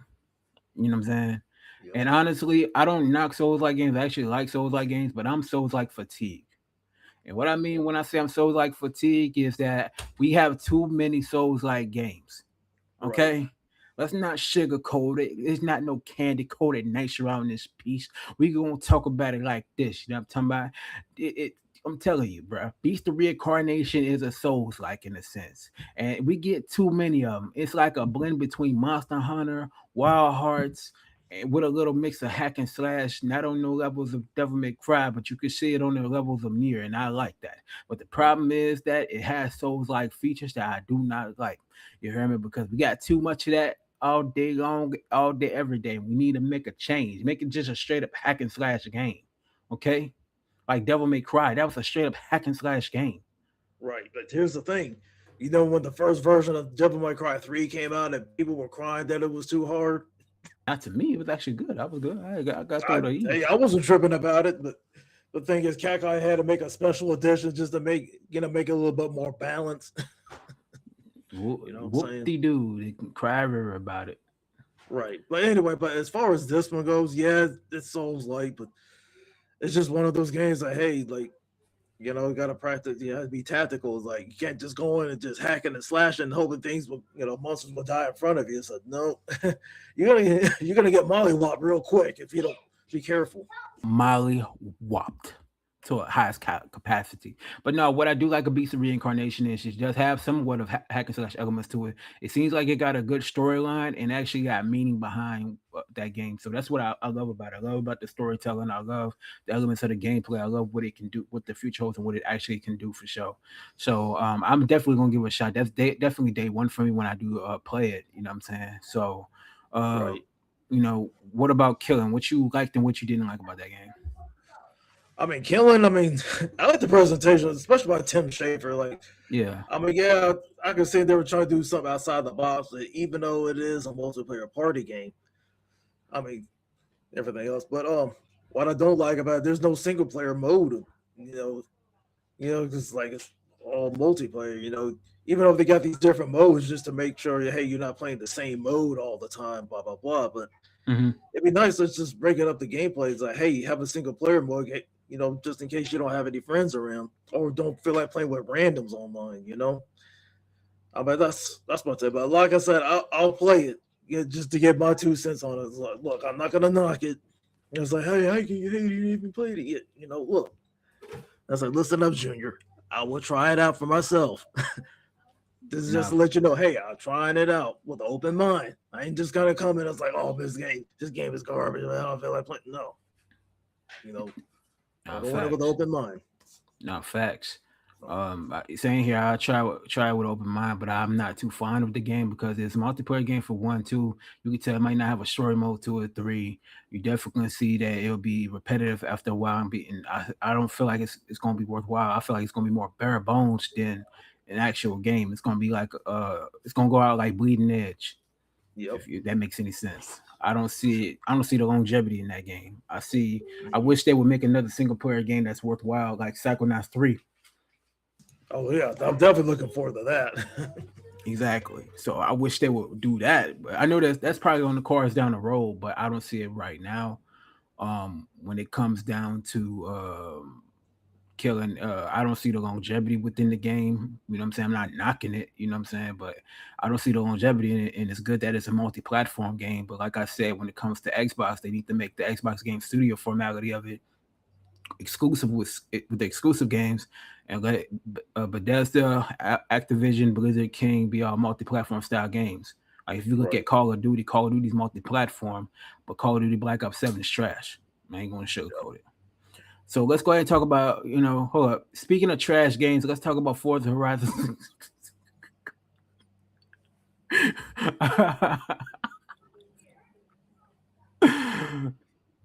You know what I'm saying? yep, And honestly, I don't knock Souls like games. I actually like Souls like games, but I'm Souls like fatigue. And what I mean yep, when I say I'm Souls like fatigue is that we have too many Souls like games. right, Okay? Let's not sugarcoat it. It's not no candy coated nice around this piece. We gonna talk about it like this. You know what I'm talking about? I'm telling you, bro. Beast of Reincarnation is a Souls like in a sense, and we get too many of them. It's like a blend between Monster Hunter, Wild Hearts, and with a little mix of hack and slash. Not on no levels of Devil May Cry, but you can see it on the levels of Near, and I like that. But the right, problem is that it has Souls like features that I do not like. You hear me? Because we got too much of that all day long, all day, every day. We need to make a change. Make it just a straight up hack and slash game. Okay? Like Devil May Cry. That was a straight up hack and slash game. right. But here's the thing. When the first version of Devil May Cry 3 came out and people were crying that it was too hard, Not to me, it was actually good. I was good. I got through I the easy. hey, I wasn't tripping about it, but the thing is, Kakai had to make a special edition just to make it a little bit more balanced. You know what I'm Whoop saying? de doo. They can cry river about it. Right. But anyway, but as far as this one goes, yeah, it's Souls like, but it's just one of those games that hey, like you got to practice. You have to be tactical. It's like you can't just go in and just hacking and slashing, and hoping things will, monsters will die in front of you. So no, you're gonna get mollywopped real quick if you don't be careful. Molly whopped to a highest capacity. But no, what I do like a Beast of Reincarnation is it does have somewhat of hack and slash elements to it. It seems like it got a good storyline and actually got meaning behind that game. So that's what I love about it. I love about the storytelling. I love the elements of the gameplay. I love what it can do, what the future holds, and what it actually can do for sure. So I'm definitely gonna give it a shot. That's definitely day one for me when I do play it. You know what I'm saying? So. Uh, Right. what about killing? What you liked and what you didn't like about that game? I mean, killing. I mean, I like the presentation, especially by Tim Schafer. Like, Yeah. I mean, yeah, I can see they were trying to do something outside the box, but even though it is a multiplayer party game, I mean, everything else. But what I don't like about it, there's no single player mode. You know, because like it's all multiplayer. Even though they got these different modes just to make sure, hey, you're not playing the same mode all the time, blah blah blah. But Hmm. it'd be nice. Let's just breaking up the gameplay. It's like, hey, have a single player mode. Just in case you don't have any friends around or don't feel like playing with randoms online. I mean, that's my take. But like I said, I'll play it. Just to get my 2 cents on it. It's like, look, I'm not gonna knock it. I was like, hey, how you even played it yet? Look. I was like, listen up, Junior. I will try it out for myself. This is just No, to let you know, hey, I'm trying it out with an open mind. I ain't just gonna come in. I was like, oh, this game is garbage. I don't feel like playing. No, you know, I'm no going in with an facts. open mind. No facts. So, Saying here, I try with open mind, but I'm not too fond of the game because it's a multiplayer game for one, two. You can tell it might not have a story mode two or three. You definitely gonna see that it'll be repetitive after a while. I don't feel like it's gonna be worthwhile. I feel like it's gonna be more bare bones than an actual game. It's gonna be like it's gonna go out like bleeding edge. yep. If that makes any sense. I don't see it. I don't see the longevity in that game. I Mhm. wish they would make another single player game that's worthwhile, like Psychonauts 3. Oh yeah, I'm definitely looking forward to that. Exactly. So I wish they would do that. But I know that's probably on the cards down the road, but I don't see it right now. When it comes down to killing, I don't see the longevity within the game. You know what I'm saying? I'm not knocking it, you know what I'm saying? But I don't see the longevity in it. And it's good that it's a multi-platform game. But like I said, when it comes to Xbox, they need to make the Xbox Game Studio formality of it exclusive with the exclusive games, and let Bethesda, Activision, Blizzard, King be all multi-platform style games. Like if you look Right. at Call of Duty's multi-platform, but Call of Duty Black Ops 7 is trash. I ain't gonna sugarcoat it. So let's go ahead and talk about, hold up. Speaking of trash games, let's talk about Forza Horizon.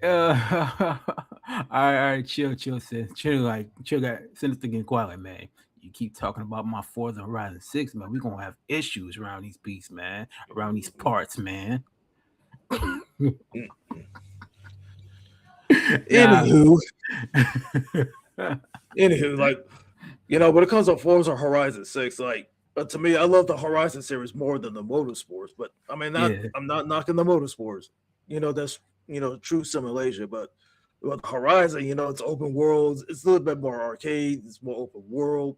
All right, chill, sis. Chill, got sinister getting quiet, man. You keep talking about my Forza Horizon 6, man. We gonna have issues around these beats, man. Around these parts, man. Mm. Nah. Anywho, like when it comes to Forza Horizon 6, like to me, I love the Horizon series more than the Motorsports. But I mean, Yeah. I'm not knocking the Motorsports. That's true simulation. But with Horizon, it's open worlds. It's a little bit more arcade. It's more open world.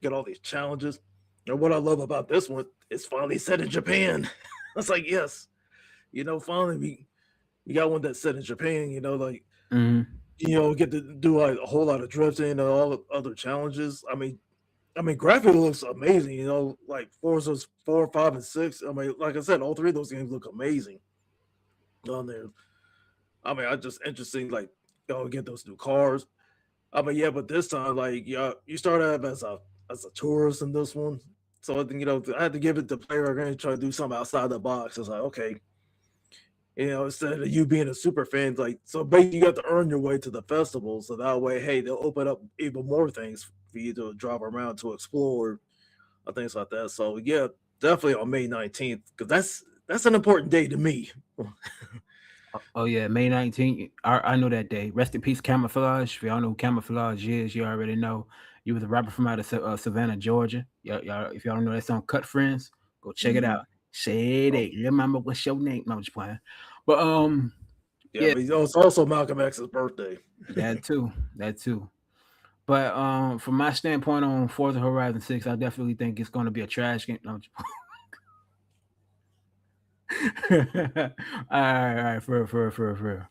Get all these challenges. And what I love about this one, it's finally set in Japan. I was like, yes, finally we got one that's set in Japan. Like Hmm. get to do like a whole lot of drifting and all the other challenges. I mean, graphic looks amazing. Like Forza's 4, 5, and 6. I mean, like I said, all three of those games look amazing on there. I mean, I just interesting like get those new cars. I mean, yeah, but this time, like, yeah, you start out as a tourist in this one. So I think I had to give it to player. I'm gonna try to do something outside the box. It's like, okay, instead of you being a super fan, like, so basically you have to earn your way to the festival. So that way, hey, they'll open up even more things for you to drive around to explore or things like that. So yeah, definitely on May 19th because that's an important day to me. Oh yeah, May 19th. I know that day. Rest in peace, Camouflage. If y'all know who Camouflage is, you already know. He was a rapper from out of Savannah, Georgia. If y'all don't know that song, Cut Friends, go check it Hmm. out. Shady, Okay. remember what's your name? No, I'm just playing. But Yeah, yeah, but it's also Malcolm X's birthday. that too, that too. But from my standpoint on Forza Horizon 6, I definitely think it's going to be a trash game. No, I'm just all right, for.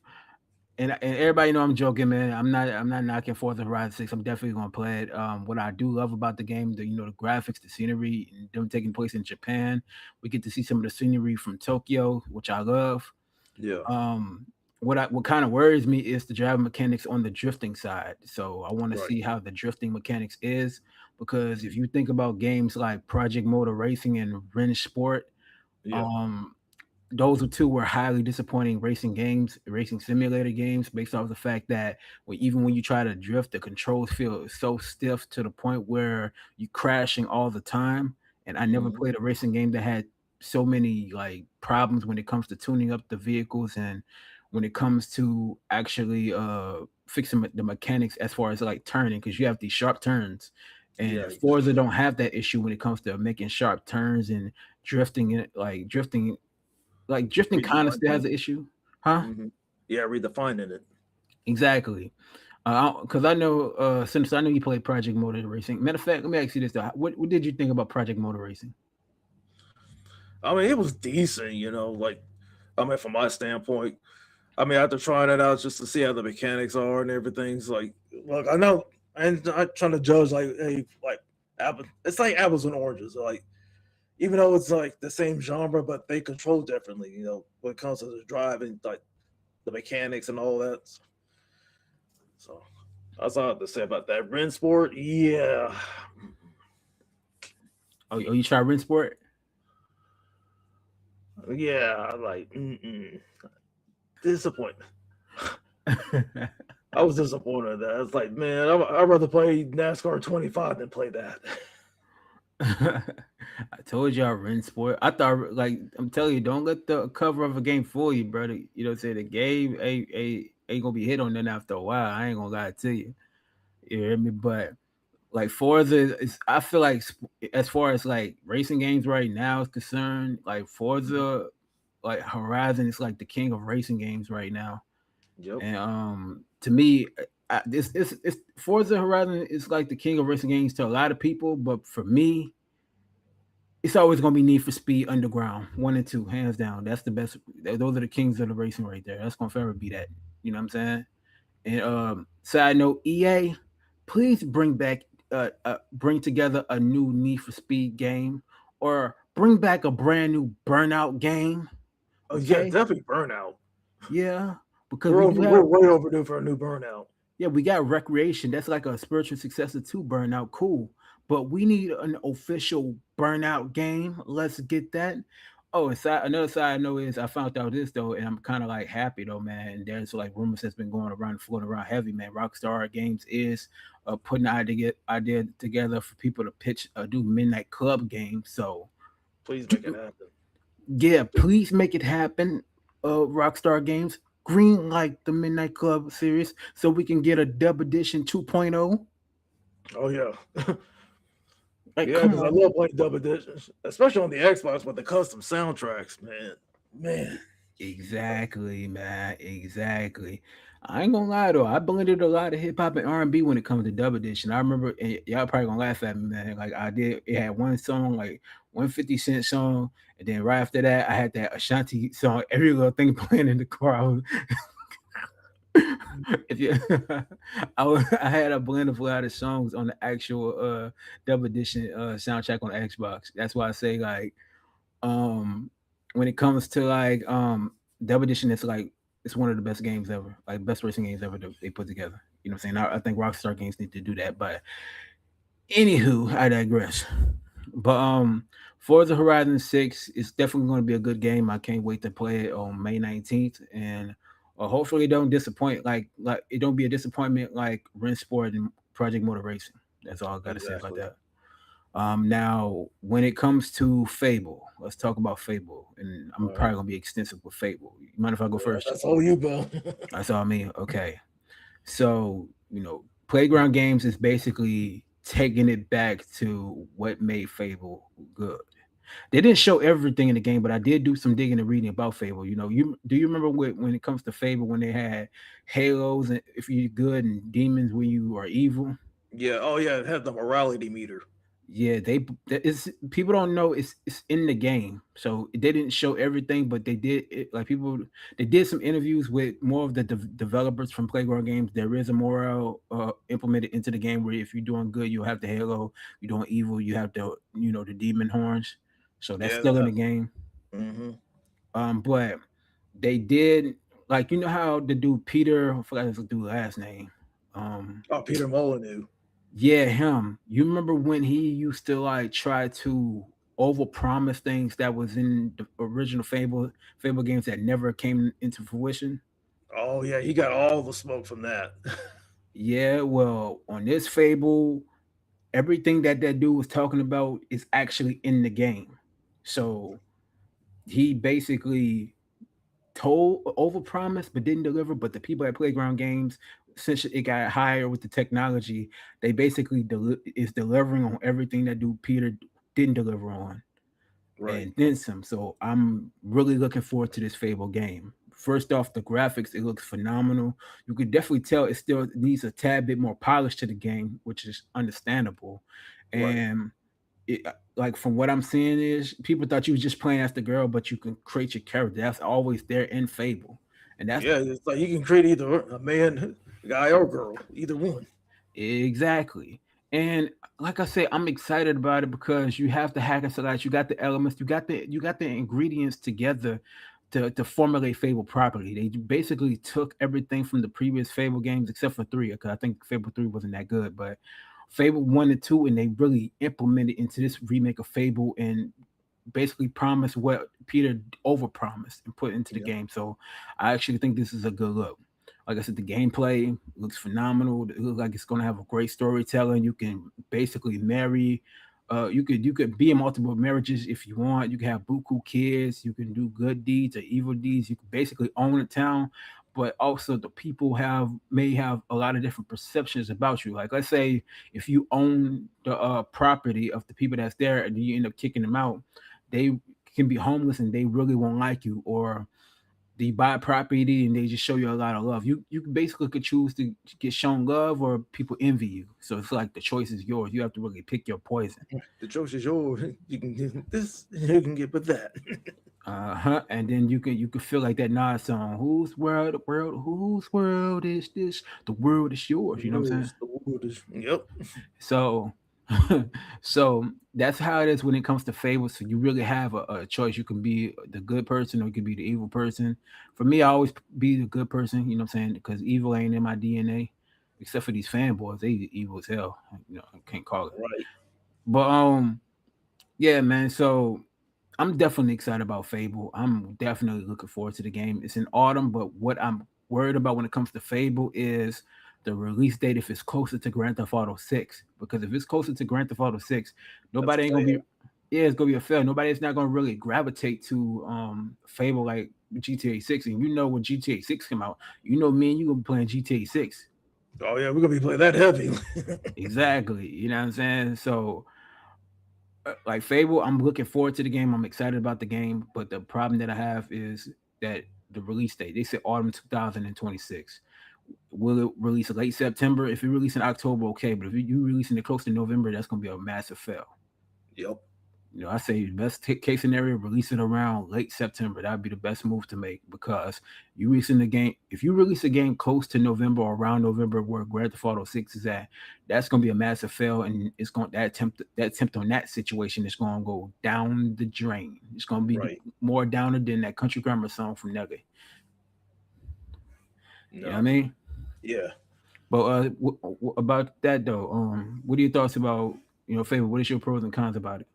And everybody know I'm joking, man. I'm not knocking Forza Horizon 6. I'm definitely gonna play it. What I do love about the game, the graphics, the scenery, and them taking place in Japan. We get to see some of the scenery from Tokyo, which I love. Yeah. Um, what kind of worries me is the driving mechanics on the drifting side. So I want to Right. see how the drifting mechanics is because if you think about games like Project Motor Racing and Ren Sport, Yeah. um, those are two were highly disappointing racing games, racing simulator games, based off the fact that even when you try to drift, the controls feel so stiff to the point where you crashing all the time. And I never Hmm. played a racing game that had so many like problems when it comes to tuning up the vehicles and when it comes to actually fixing the mechanics as far as like turning because you have these sharp turns and Yeah. Forza don't have that issue when it comes to making sharp turns and drifting it like drifting kind of still Redefining has it. an issue, huh? Hmm. Yeah, redefining it. Exactly. Because I know since I know you played Project Motor Racing. Matter of fact, let me ask you this: though. What did you think about Project Motor Racing? I mean, it was decent. Like, I mean, from my standpoint. I mean, after trying it out just to see how the mechanics are and everything's like, look, I know, and I'm not trying to judge like, hey, like apple. It's like apples and oranges. Like, even though it's like the same genre, but they control differently. You know, when it comes to the driving, like the mechanics and all that. So that's all I have to say about that. Ren Sport, yeah, Oh, you try Rin Sport? yeah, like disappointment. I was disappointed in that. It's like, man, I'd rather play NASCAR 25 than play that. I told y'all Rin Sport. I thought like I'm telling you, don't let the cover of a game fool you, brother. You know what I'm saying? The game ain't gonna be hit on then after a while. I ain't gonna lie to you. You hear me? But like Forza is I feel like as far as like racing games right now is concerned, like Mhm. Forza, like Horizon is like the king of racing games right now. Yep. And to me, this it's Forza Horizon is like the king of racing games to a lot of people, but for me, it's always gonna be Need for Speed Underground, 1 and 2, hands down. That's the best. Those are the kings of the racing right there. That's gonna forever be that. You know what I'm saying? And side note, EA, please bring together a new Need for Speed game, or bring back a brand new Burnout game. Oh yeah, Okay, definitely Burnout. yeah, because we do We're have way overdue for a new Burnout. yeah, we got Recreation. That's like a spiritual successor to Burnout. Cool. But we need an official Burnout game. Let's get that. Oh, and another side note is I found out this though, and I'm kind of like happy though, man. And there's like rumors that's been going around, floating around heavy, man. Rockstar Games is putting an idea together for people to pitch a new Midnight Club game. So Please make it happen. yeah, please make it happen. Rockstar Games, green like the Midnight Club series, so we can get a Dub Edition 2.0. Oh yeah, Like, yeah, come because I on. love playing double editions, especially on the Xbox with the custom soundtracks. Man. Exactly, man. Exactly. I ain't gonna lie though. I blended a lot of hip hop and R&B when it comes to Dub Edition. I remember, and y'all probably gonna laugh at me, man. Like I did, it had one song, like 150 Cent song, and then right after that, I had that Ashanti song. Every little thing playing in the car. If you, I had a blend of a lot of songs on the actual Dub Edition soundtrack on Xbox. That's why I say like um when it comes to like Dub Edition, it's like it's one of the best games ever, like best racing games ever that they put together. You know what I'm saying? I think Rockstar Games need to do that. But anywho, I digress. But Forza Horizon 6 is definitely going to be a good game. I can't wait to play it on May 19th, and hopefully it don't disappoint. Like it don't be a disappointment like Ren Sport and Project Motor Racing. That's all I got to say about Exactly. that. Now, when it comes to Fable, let's talk about Fable, and I'm All right. probably gonna be extensive with Fable. You mind if I go Yeah, first? that's all you, Bill. That's all me. Okay. So, Playground Games is basically taking it back to what made Fable good. They didn't show everything in the game, but I did do some digging and reading about Fable. You remember when it comes to Fable when they had halos and if you're good and demons when you are evil? Yeah. Oh yeah, it had the morality meter. Yeah, it's people don't know it's in the game, so they didn't show everything, but they did it, like people they did some interviews with more of the developers from Playground Games. There is a morale implemented into the game where if you're doing good, you'll have the halo. You're doing evil, you have the demon horns. So that's Yeah. still in the game. Mm-hmm. But they did like how the dude Peter, I forgot his dude last name. Um, Oh, Peter Molyneux. Yeah, him. You remember when he used to like try to overpromise things that was in the original Fable games that never came into fruition? Oh yeah, he got all the smoke from that. Yeah, well, on this Fable, everything that dude was talking about is actually in the game. So he basically told overpromised but didn't deliver. But the people at Playground Games, since it got higher with the technology, they basically is delivering on everything that dude Peter didn't deliver on, Right. and then some. So I'm really looking forward to this Fable game. First off, the graphics, it looks phenomenal. You could definitely tell it still needs a tad bit more polish to the game, which is understandable. Right. And like from what I'm seeing is people thought you was just playing as the girl, but you can create your character. That's always there in Fable. And that's Yeah, it's like you can create either a man, guy, or girl, either one. exactly. And like I said, I'm excited about it because you have the hack and slash, you got the elements, you got the ingredients together to formulate Fable properly. They basically took everything from the previous Fable games except for three, because I think Fable 3 wasn't that good, but Fable 1 and 2, and they really implemented into this remake of Fable and basically promised what Peter overpromised and put into the Yeah, game. So I actually think this is a good look. Like I said, the gameplay looks phenomenal. It looks like it's going to have a great storytelling. You can basically marry. You could be in multiple marriages if you want. You can have buku kids. You can do good deeds or evil deeds. You can basically own a town, but also the people may have a lot of different perceptions about you. Like let's say if you own the property of the people that's there, and you end up kicking them out, they can be homeless and they really won't like you, or they buy property and they just show you a lot of love. You basically could choose to get shown love or people envy you. So it's like the choice is yours. You have to really pick your poison. the choice is yours. You can get this, you can get with that. Uh-huh. And then you can feel like that Nas song, whose world is this? The world is yours. You know what I'm saying? The world is. Yep. So so that's how it is when it comes to fables. So you really have a choice. You can be the good person or you can be the evil person. For me, I always be the good person, you know what I'm saying? Because evil ain't in my DNA. Except for these fanboys, they evil as hell. I can't call it. Right. But yeah, man. So I'm definitely excited about Fable. I'm definitely looking forward to the game. It's in autumn, but what I'm worried about when it comes to Fable is the release date if it's closer to Grand Theft Auto 6. Because if it's closer to Grand Theft Auto 6, That's a nobody ain't gonna fail. be yeah, it's gonna be a fail. Nobody's not gonna really gravitate to Fable like GTA 6. And you know when GTA 6 come out, you know me and you gonna be playing GTA 6. Oh yeah, we're gonna be playing that heavy. Exactly. You know what I'm saying? So like Fable, I'm looking forward to the game. I'm excited about the game, but the problem that I have is that the release date. They said autumn 2026. Will it release late September? If it release in October, okay. But if you releasing it close to November, that's gonna be a massive fail. Yep. I say best case scenario, release it around late September. That'd be the best move to make because you releasing the game. If you release a game close to November or around November, where Grand Theft Auto 6 is at, that's gonna be a massive fail, and it's going that attempt on that situation is gonna go down the drain. It's gonna be Right. more downer than that country grammar song from Nugget. You know what I No. mean? Yeah. But about that though, what are your thoughts about Favor? What is your pros and cons about it?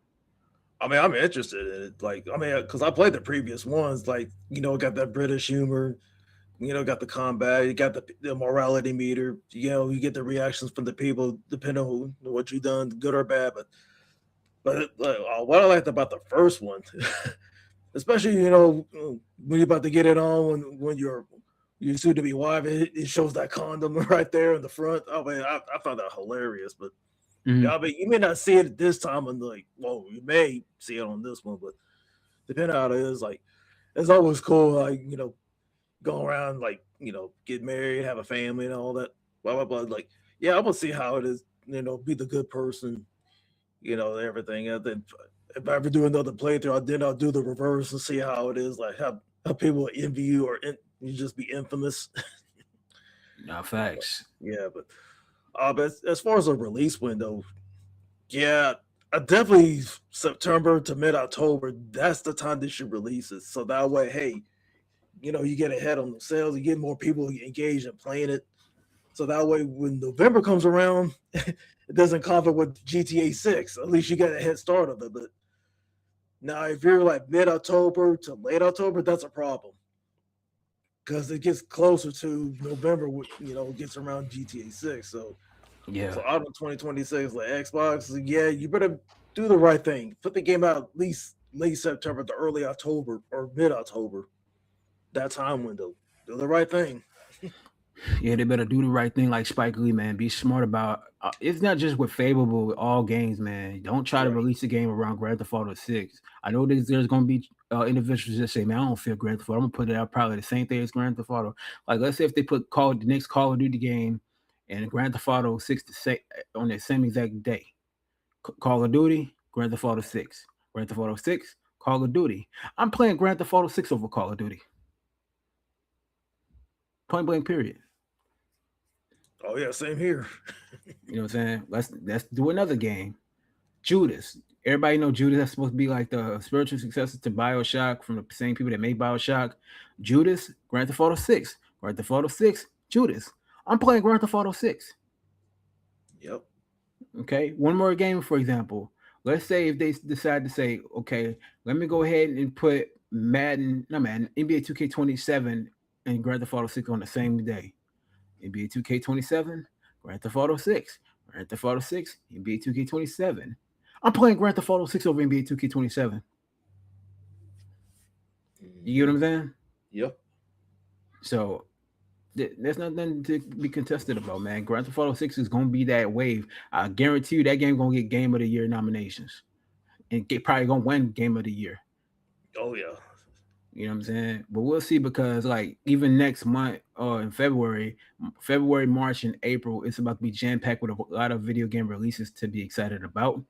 I mean, I'm interested in it. Like, I mean, because I played the previous ones. Like, got that British humor. Got the combat. You got the morality meter. You get the reactions from the people depending on what you done, good or bad. But what I liked about the first one, especially when you're about to get it on when you're soon to be wife, it shows that condom right there in the front. I mean, I found that hilarious. But Mm-hmm. yeah, I mean, you may not see it this time, and like, well, you may see it on this one, but depending on how it is, like, it's always cool, like go around, like get married, have a family, and all that. Blah blah blah. Like, yeah, I'm gonna see how it is. Be the good person. Everything. And then if I ever do another playthrough, I'll do the reverse and see how it is. Like how people envy you or you just be infamous. No facts. Yeah, but as far as a release window, yeah, definitely September to mid October. That's the time they should release it. So that way, hey, you get ahead on the sales, you get more people engaged in playing it. So that way, when November comes around, it doesn't conflict with GTA 6. At least you get a head start of it. But now, if you're like mid October to late October, that's a problem because it gets closer to November. It gets around GTA 6. Yeah. So out of 2026, like Xbox, yeah, you better do the right thing. Put the game out at least late September to early October or mid October. That time window. Do the right thing. Yeah, they better do the right thing like Spike Lee, man. Be smart about it's not just with Fable, but with all games, man. Don't try to Right. release a game around Grand Theft Auto 6. I know there's going to be individuals that say, man, I don't feel Grand Theft Auto. I'm going to put it out probably the same thing as Grand Theft Auto. Like, let's say if they put the next Call of Duty game and Grand Theft Auto 6 to say, on the same exact day. Call of Duty, Grand Theft Auto 6. Grand Theft Auto 6, Call of Duty. I'm playing Grand Theft Auto 6 over Call of Duty. Point blank. Period. Oh yeah, same here. You know what I'm saying? Let's do another game. Judas. Everybody know Judas. That's supposed to be like the spiritual successor to Bioshock from the same people that made Bioshock. Judas, Grand Theft Auto 6. Grand Theft Auto 6, Judas. I'm playing Grand Theft Auto 6. Yep. Okay. One more game, for example. Let's say if they decide to say, okay, let me go ahead and put Madden, no Madden, NBA 2K27 and Grand Theft Auto 6 on the same day. NBA 2K27, Grand Theft Auto 6, Grand Theft Auto 6, NBA 2K27. I'm playing Grand Theft Auto 6 over NBA 2K27. You get what Hmm. I'm saying? Yep. So there's nothing to be contested about, man. Grand Theft Auto 6 is gonna be that wave. I guarantee you that game gonna get Game of the Year nominations and probably gonna win Game of the Year. Oh yeah. You know what I'm saying? But we'll see because like even next month or in February, March, and April, it's about to be jam packed with a lot of video game releases to be excited about.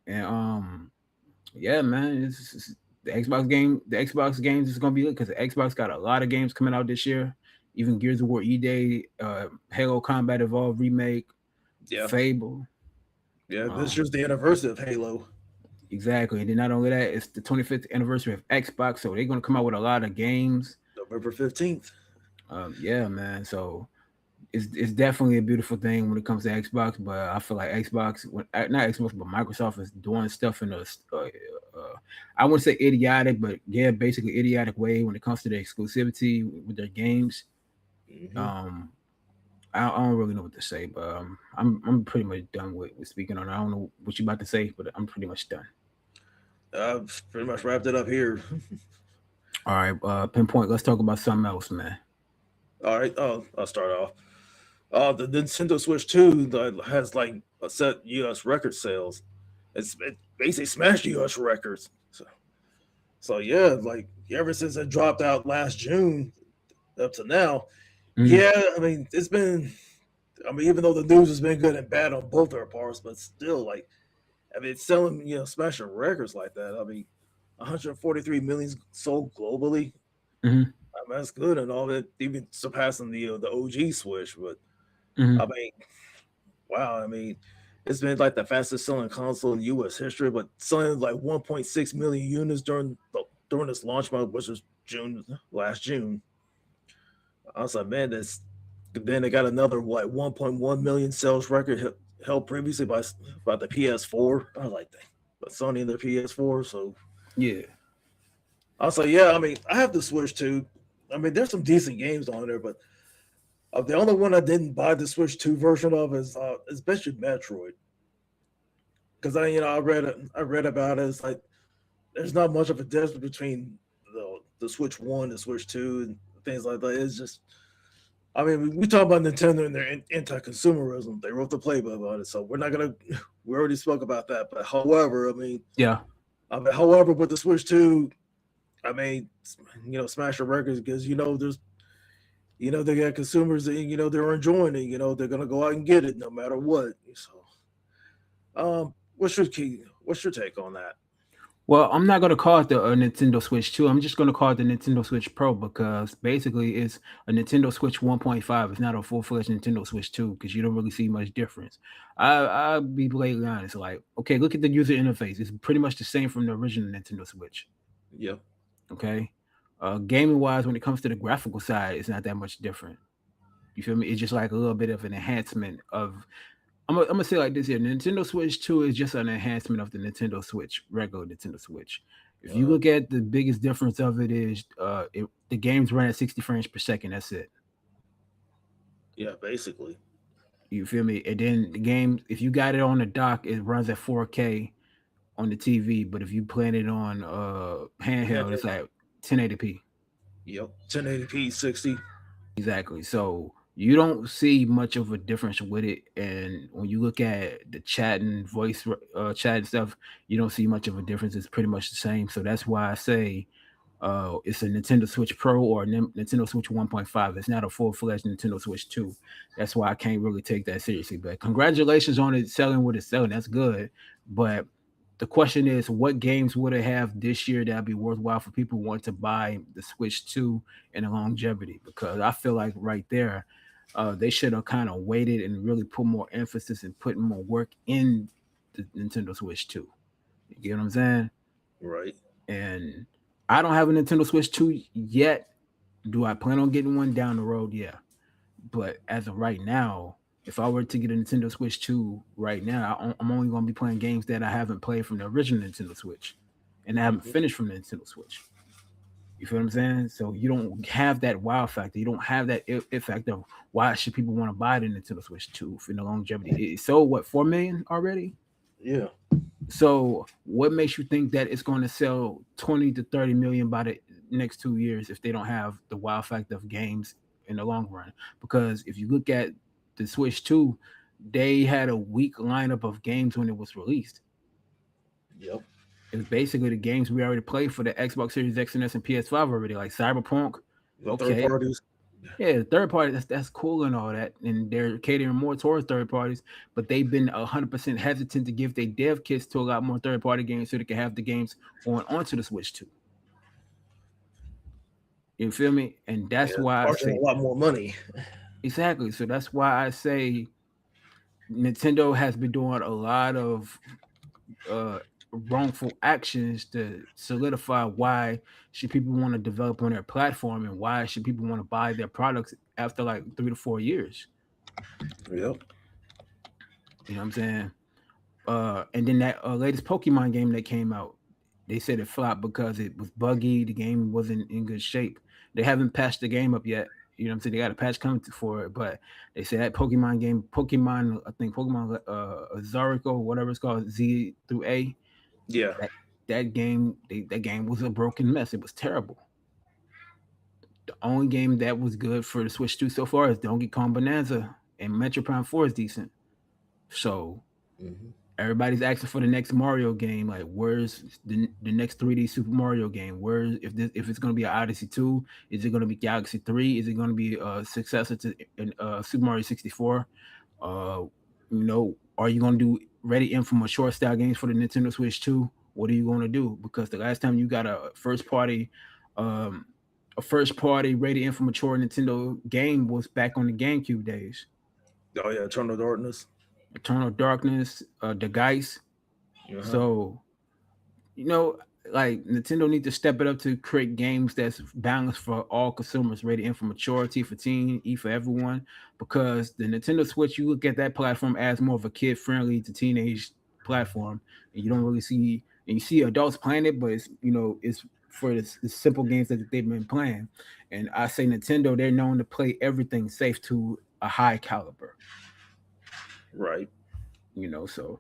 And yeah, man, the Xbox games is gonna be good because the Xbox got a lot of games coming out this year. Even Gears of War E Day, Halo Combat Evolved remake, Yeah. Fable. Yeah. This Um, year's the anniversary of Halo. exactly. And then not only that, it's the 25th anniversary of Xbox, so they're gonna come out with a lot of games. November 15th. Yeah, man. So it's definitely a beautiful thing when it comes to Xbox, but I feel like not Xbox, but Microsoft is doing stuff in a, I wouldn't say idiotic, but yeah, basically idiotic way when it comes to the exclusivity with their games. Hmm. Um, I don't really know what to say, but I'm pretty much done with speaking on it. I don't know what you about to say, but I'm pretty much done. I've pretty much wrapped it up here. All right, Pinpoint. Let's talk about something else, man. All right. I'll start off. The Nintendo Switch 2 that has like a set U.S. record sales. It basically smashed U.S. records. So yeah, like ever since it dropped out last June up to now, Mm-hmm. yeah, I mean it's been. I mean, even though the news has been good and bad on both their parts, but still, like, I mean, it's selling, smashing records like that. I mean, 143 million sold globally. Mm-hmm. I mean, that's good and all that, even surpassing the OG Switch. But I Mm-hmm. mean, wow, I mean, it's been like the fastest selling console in U.S. history, but selling like 1.6 million units during this launch month, which was last June. I was like, man, this. Then they got another like 1.1 million sales record held previously by the PS4. I was like, dang, but Sony and their PS4. So Yeah. I was like, yeah, I mean, I have the Switch too. I mean, there's some decent games on there, but the only one I didn't buy the Switch 2 version of is especially Metroid, because I read about it. It's like there's not much of a difference between the Switch One and Switch Two and things like that. It's just, I mean, we talk about Nintendo and their anti-consumerism. They wrote the playbook about it, so we're not gonna. We already spoke about that. But however, Yeah. however, with the Switch Two, I mean, smash your records because they got consumers that they're enjoying it. They're gonna go out and get it no matter what. So, what's your take on that? Well, I'm not gonna call it the Nintendo Switch 2. I'm just gonna call it the Nintendo Switch Pro because basically it's a Nintendo Switch 1.5. It's not a full-fledged Nintendo Switch 2 because you don't really see much difference. I'll be blatantly honest. Like, okay, look at the user interface. It's pretty much the same from the original Nintendo Switch. Yeah, Okay, gaming wise, when it comes to the graphical side, it's not that much different. You feel me? It's just like a little bit of an enhancement of. I'm gonna say like this here: Nintendo Switch 2 is just an enhancement of the Nintendo Switch, regular Nintendo Switch. If you uh, look at the biggest difference of it is the games run at 60 frames per second. That's it. yeah, basically. You feel me? And then the game, if you got it on the dock, it runs at 4K on the TV. But if you playing it on Yeah, handheld, it's like 1080p. yep, 1080p 60. Exactly. So you don't see much of a difference with it. And when you look at the chat and voice chat and stuff, you don't see much of a difference. It's pretty much the same. So that's why I say it's a Nintendo Switch Pro or a Nintendo Switch 1.5. It's not a full-fledged Nintendo Switch 2. That's why I can't really take that seriously. But congratulations on it selling what it's selling. That's good. But the question is, what games would it have this year that'd be worthwhile for people who want to buy the Switch 2 and the longevity? Because I feel like right there, they should have kind of waited and really put more emphasis and put more work in the Nintendo Switch 2. You get what I'm saying? Right. And I don't have a Nintendo Switch 2 yet. Do I plan on getting one down the road? Yeah. But as of right now, if I were to get a Nintendo Switch 2 right now, I'm only going to be playing games that I haven't played from the original Nintendo Switch and I haven't Hmm. finished from the Nintendo Switch. You feel what I'm saying? So you don't have that wow factor. You don't have that effect of why should people want to buy the Nintendo Switch 2 for the longevity. It sold what, 4 million already? Yeah. So what makes you think that it's going to sell 20 to 30 million by the next 2 years if they don't have the wow factor of games in the long run? Because if you look at the Switch 2, they had a weak lineup of games when it was released. Yep. It was basically the games we already played for the Xbox Series X and S and PS5 already, like Cyberpunk. The third Okay, parties. yeah, the third party, that's cool and all that, and they're catering more towards third parties, but they've been 100% hesitant to give their dev kits to a lot more third party games so they can have the games onto the Switch too. You feel me? And Yeah. that's why I Charging say a lot more money. exactly. So that's why I say Nintendo has been doing a lot of uh, wrongful actions to solidify why should people want to develop on their platform and why should people want to buy their products after like 3 to 4 years. Yep. You know what I'm saying? And then that latest Pokemon game that came out, they said it flopped because it was buggy. The game wasn't in good shape. They haven't patched the game up yet. You know what I'm saying? They got a patch coming for it, but they said that Pokemon game, Pokemon, I think Pokemon Zarico, whatever it's called, Z through A, Yeah. that that game was a broken mess. It was terrible. The only game that was good for the Switch 2 so far is Donkey Kong Bonanza, and Metro Prime 4 is decent. So Hmm. everybody's asking for the next Mario game. Like, where's the next 3D Super Mario game? Where's if it's gonna be an Odyssey 2? Is it gonna be Galaxy 3? Is it gonna be a successor to Super Mario 64? Uh, are you gonna do ready in for mature style games for the Nintendo Switch 2? What are you gonna do? Because the last time you got um, a first party ready in for mature Nintendo game was back on the GameCube days. Oh yeah. Eternal Darkness. Eternal Darkness, the Geist. Uh huh. So you know, like Nintendo need to step it up to create games that's balanced for all consumers, rated in for maturity, for teen, E for everyone. Because the Nintendo Switch, you look at that platform as more of a kid-friendly to teenage platform, and you don't really see, and you see adults playing it, but it's for the simple games that they've been playing. And I say Nintendo, they're known to play everything safe to a high caliber. Right. So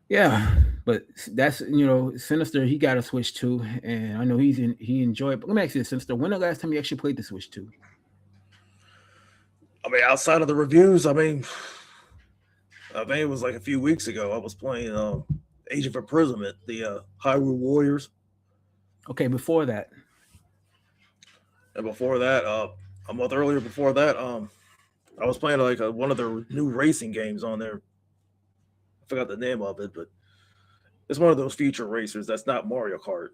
yeah, but that's Sinister. He got a Switch too, and I know he enjoyed. But let me ask you, this, Sinister. When the last time you actually played the Switch two? I mean, outside of the reviews, I think it was like a few weeks ago. I was playing Age of Imprisonment, the Hyrule Warriors, Okay, before that. and before that, a month earlier before that, I was playing like one of their new racing games on there. I forgot the name of it, but it's one of those future racers that's not Mario Kart.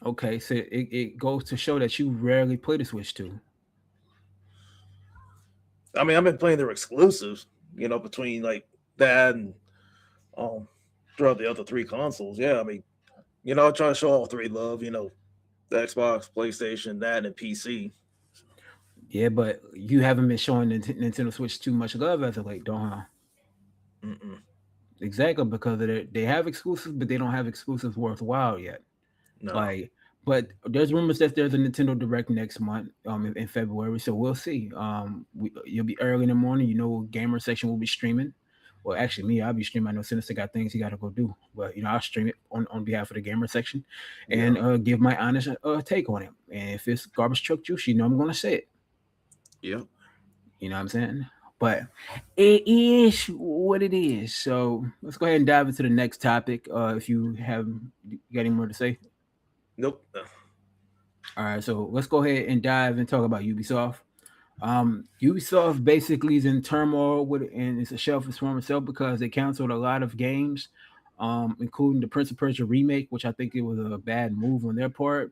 Okay, so it goes to show that you rarely play the Switch two. I mean, I've been playing their exclusives, between like that and um throughout the other three consoles. Yeah, I mean, I try to show all three love. The Xbox, PlayStation, that, and PC. Yeah, but you haven't been showing Nintendo Switch too much love as of late, don't huh? Mm-mm. Exactly, because they have exclusives, but they don't have exclusives worthwhile yet. No. Like, but there's rumors that there's a Nintendo Direct next month, in February. So we'll see. You'll be early in the morning. Gamer section will be streaming. Well, actually, me, I'll be streaming. I know Sinister got things he got to go do, but I'll stream it on behalf of the gamer section, Yeah. and give my honest take on it. And if it's garbage truck juice, I'm gonna say it. Yep. You know what I'm saying? But it is what it is. So let's go ahead and dive into the next topic. If you got any more to say. Nope. All right, so let's go ahead and dive and talk about Ubisoft. Ubisoft basically is in turmoil and it's a shelf is from itself because they canceled a lot of games. including the Prince of Persia remake, which I think it was a bad move on their part.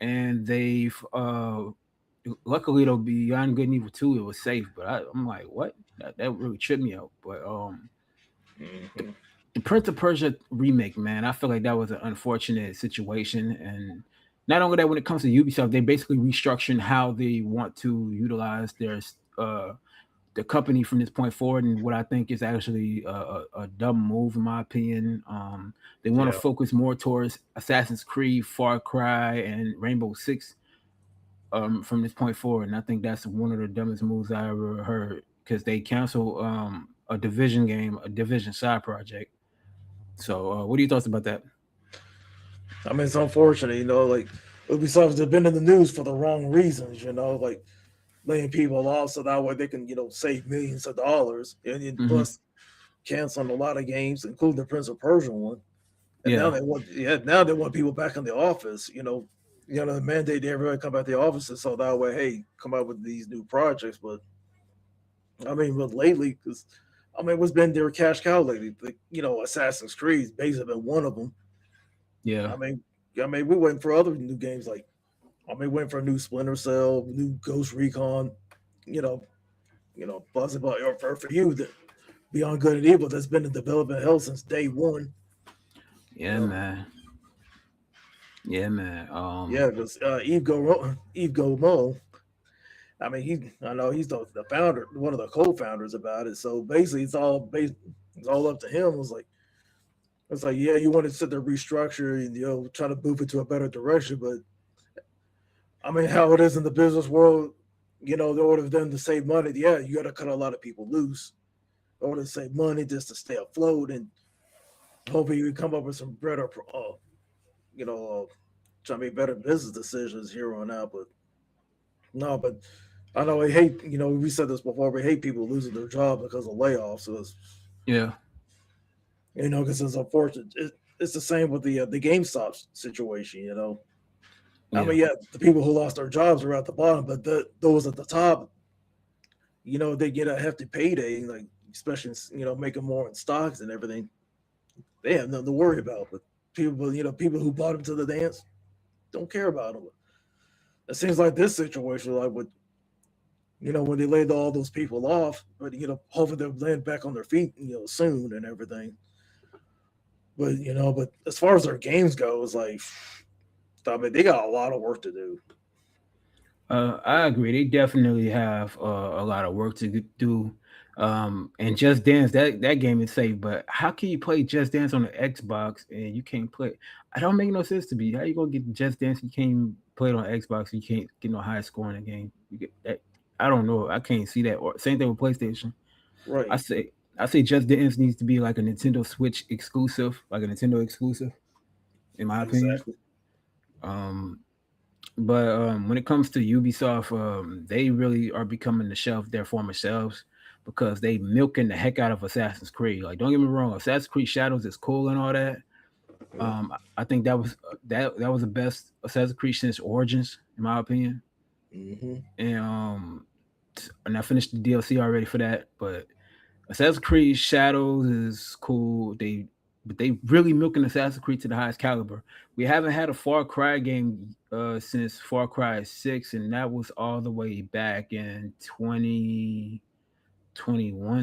And they've luckily though, Beyond Good and Evil 2, it was safe. But I'm like, what? That really tripped me out. But the, Hmm. the Prince of Persia remake, man, I feel like that was an unfortunate situation. And not only that, when it comes to Ubisoft, they basically restructuring how they want to utilize uh the company from this point forward, and what I think is actually a dumb move in my opinion. They want to Yeah. focus more towards Assassin's Creed, Far Cry, and Rainbow Six from this point forward, and I think that's one of the dumbest moves I ever heard because they cancel a Division game, a Division side project. So, what are your thoughts about that? I mean, it's unfortunate, like Ubisoft has been in the news for the wrong reasons, like laying people off so that way they can, save millions of dollars, and then Hmm. plus canceling a lot of games, including the Prince of Persia one. And now Yeah, they want people back in the office, the mandate everybody come back to the offices so that way, hey, come out with these new projects. But I mean, but lately, because I mean, what's been their cash cow lately? Assassin's Creed basically been one of them. yeah, I mean, we waiting for other new games like waiting for a new Splinter Cell, new Ghost Recon, you know, buzzing about or for you that Beyond Good and Evil that's been in development hell since day one. You yeah, know, man, yeah, man. yeah, because Eve Go Mo. I mean, I know he's the founder, one of the co-founders about it. So basically, it's all up to him. It's like, yeah, you want to sit there restructure and try to move it to a better direction, but I mean, how it is in the business world, in order for them to save money, yeah, you got to cut a lot of people loose in order to save money just to stay afloat, and hopefully you can come up with some better, you know, try to make better business decisions here on out. But no, but I know we hate, we said this before, we hate people losing their job because of layoffs. So Yeah, because it's unfortunate. It's the same with the GameStop situation. I yeah, mean, yeah, the people who lost their jobs are at the bottom, but those at the top, they get a hefty payday, like especially making more in stocks and everything. They have nothing to worry about. But people who bought them to the dance don't care about them. It seems like this situation, like with when they laid all those people off, but hopefully they'll land back on their feet, soon and everything. But as far as their games go, it's like I mean they got a lot of work to do. I agree. They definitely have a lot of work to do. And Just Dance, that game is safe, but how can you play Just Dance on the Xbox and you can't play? I don't make no sense to me. How you gonna get Just Dance? You can't even play it on Xbox. You can't get no high score in the game. You get that? I don't know. I can't see that. Or same thing with PlayStation. I Right. say I say Just Dance needs to be like a Nintendo Switch exclusive, like a Nintendo exclusive, in my opinion. Exactly. Um, but when it comes to Ubisoft, they really are becoming the shelf their former selves because they milking the heck out of Assassin's Creed. Like, don't get me wrong, Assassin's Creed Shadows is cool and all that. Yeah. I think that was the best Assassin's Creed since Origins, in my opinion. Hmm. And and I finished the DLC already for that. But Assassin's Creed Shadows is cool. But they really milking Assassin's Creed to the highest caliber. We haven't had a Far Cry game since Far Cry 6, and that was all the way back in 2021,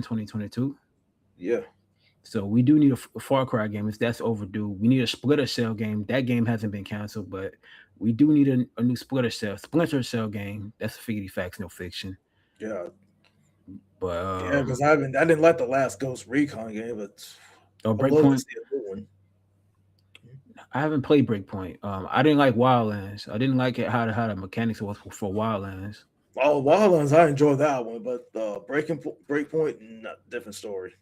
2022. Yeah. So we do need a Far Cry game. That's overdue. We need a Splinter Cell game. That game hasn't been canceled, but we do need a new Splinter Cell game. That's figgy facts, no fiction. Yeah. But Yeah. Because I didn't like the last Ghost Recon game, but oh, I would love to Breakpoint. see a new one. I haven't played Breakpoint. I didn't like Wildlands. I didn't like it how the mechanics was for Wildlands. Oh, Wildlands, I enjoyed that one, but Breakpoint, not different story.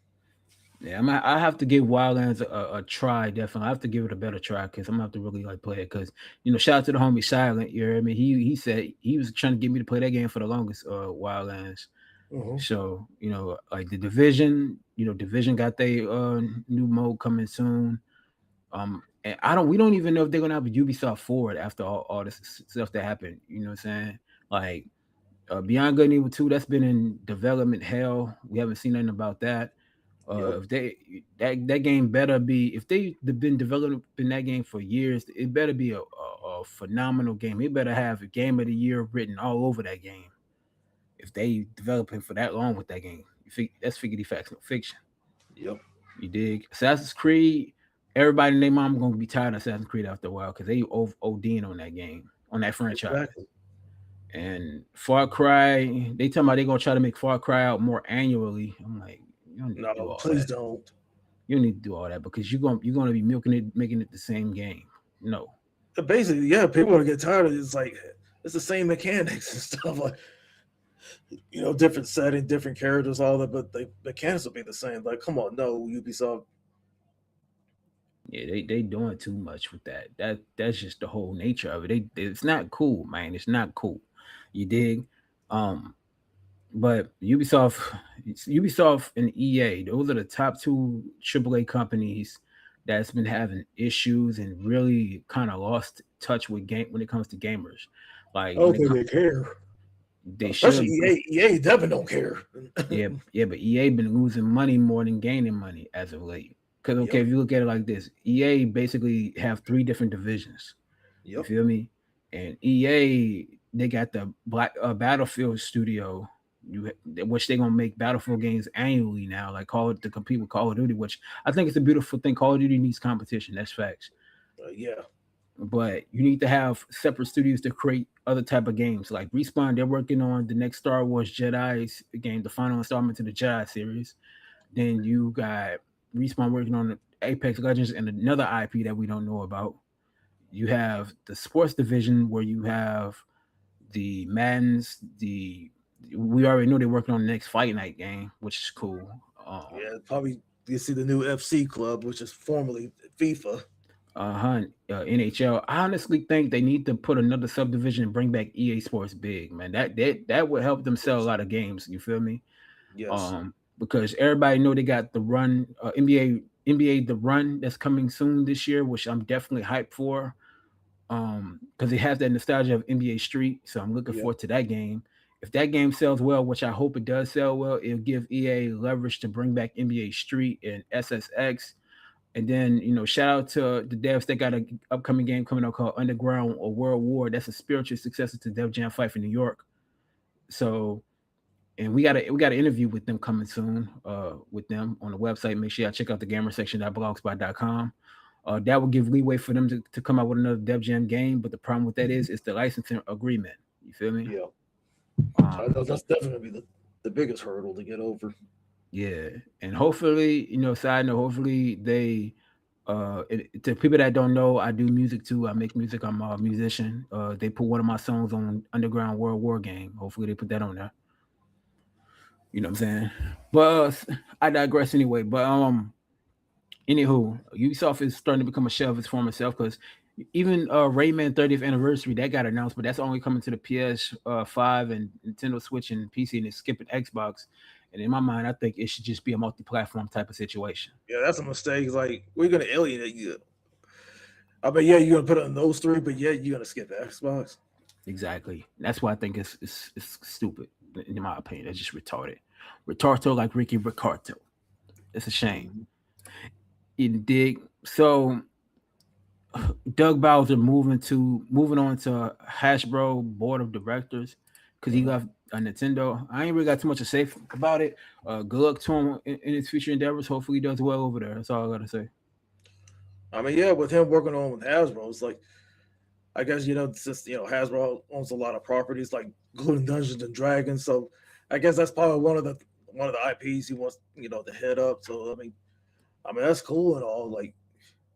Yeah, I have to give Wildlands a try. Definitely, I have to give it a better try because I'm gonna have to really like play it. Because shout out to the homie Silent. You know what I mean? He said he was trying to get me to play that game for the longest. Wildlands. Hmm. So like the Division. Division got their new mode coming soon. And we don't even know if they're gonna have a Ubisoft Forward after all this stuff that happened. You know what I'm saying? Like Beyond Good and Evil 2, that's been in development hell. We haven't seen nothing about that. Yep. If they that game better be, if they've been developing that game for years, it better be a phenomenal game. It better have a game of the year written all over that game. If they developing for that long with that game, that's figgity facts, no fiction. Yep. You dig? Assassin's Creed. Everybody and their mom gonna be tired of Assassin's Creed after a while because they ODing on that game, on that franchise. Exactly. And Far Cry, they talking about they gonna try to make Far Cry out more annually. I'm like, you don't need to do No, all please that. don't. You don't need to do all that because you're gonna be milking it, making it the same game. No. Basically, yeah, people are get tired of it. It's like it's the same mechanics and stuff. Like different setting, different characters, all that, but the mechanics will be the same. Like, come on, no, Ubisoft. Yeah, they doing too much with that. That's just the whole nature of it. It's not cool, man. It's not cool. You dig? Um, but Ubisoft and EA, those are the top two AAA companies that's been having issues and really kind of lost touch with game when it comes to gamers. Like I when don't it think comes, they care. they Especially should. EA. EA definitely don't care. Yeah, yeah, but EA been losing money more than gaining money as of late. Because okay, Yep. if you look at it like this, EA basically have three different divisions. You Yep. feel me? And EA, they got the Black Battlefield studio, you which they gonna make Battlefield games annually now, like Call it to compete with Call of Duty. Which I think it's a beautiful thing. Call of Duty needs competition. That's facts. Yeah. But you need to have separate studios to create other type of games. Like Respawn, they're working on the next Star Wars Jedi game, the final installment to the Jedi series. Then you got Respawn working on the Apex Legends and another IP that we don't know about. You have the sports division where you have the Maddens, the we already know they're working on the next Fight Night game, which is cool. Yeah. Probably you see the new FC club, which is formerly FIFA. NHL. I honestly think they need to put another subdivision and bring back EA Sports Big, man. That would help them sell a Yes. lot of games. You feel me? Yes. Because everybody know they got the run NBA the run that's coming soon this year, which I'm definitely hyped for. Because it has that nostalgia of NBA Street, so I'm looking Yep. forward to that game. If that game sells well, which I hope it does sell well, it'll give EA leverage to bring back NBA Street and SSX. And then, shout out to the devs that got an upcoming game coming out called Underground or World War. That's a spiritual successor to Def Jam Fight for New York. So, and we got an interview with them coming soon. With them on the website. Make sure y'all check out the gamer section.blogspot.com. That will give leeway for them to come out with another Def Jam game. But the problem with that is it's the licensing agreement. You feel me? Yeah. I Um, know that's definitely gonna be the biggest hurdle to get over. yeah, and hopefully, side note, hopefully they to people that don't know, I do music too. I make music. I'm a musician. They put one of my songs on Underground World War game. Hopefully they put that on there. You know what I'm saying? But I digress anyway. But anywho, Ubisoft is starting to become a shell of its former self because even Rayman 30th anniversary that got announced, but that's only coming to the PS 5 and Nintendo Switch and PC, and it's skipping Xbox. And in my mind, I think it should just be a multi-platform type of situation. Yeah, that's a mistake. It's like we're gonna alienate you. I mean, yeah, you're gonna put it on those three, but yeah, you're gonna skip the Xbox. Exactly. That's why I think it's stupid, in my opinion. It's just retarded. Retardo like Ricky Ricardo. It's a shame. Mhm. You dig? So Doug Bowser moving on to Hasbro board of directors because he Uh-huh. left Nintendo. I ain't really got too much to say about it. Good luck to him in his future endeavors. Hopefully, he does well over there. That's all I gotta say. I mean, yeah, with him working on with Hasbro, it's like I guess since Hasbro owns a lot of properties like including Dungeons and Dragons, so I guess that's probably one of the IPs he wants to head up. So I mean that's cool and all. Like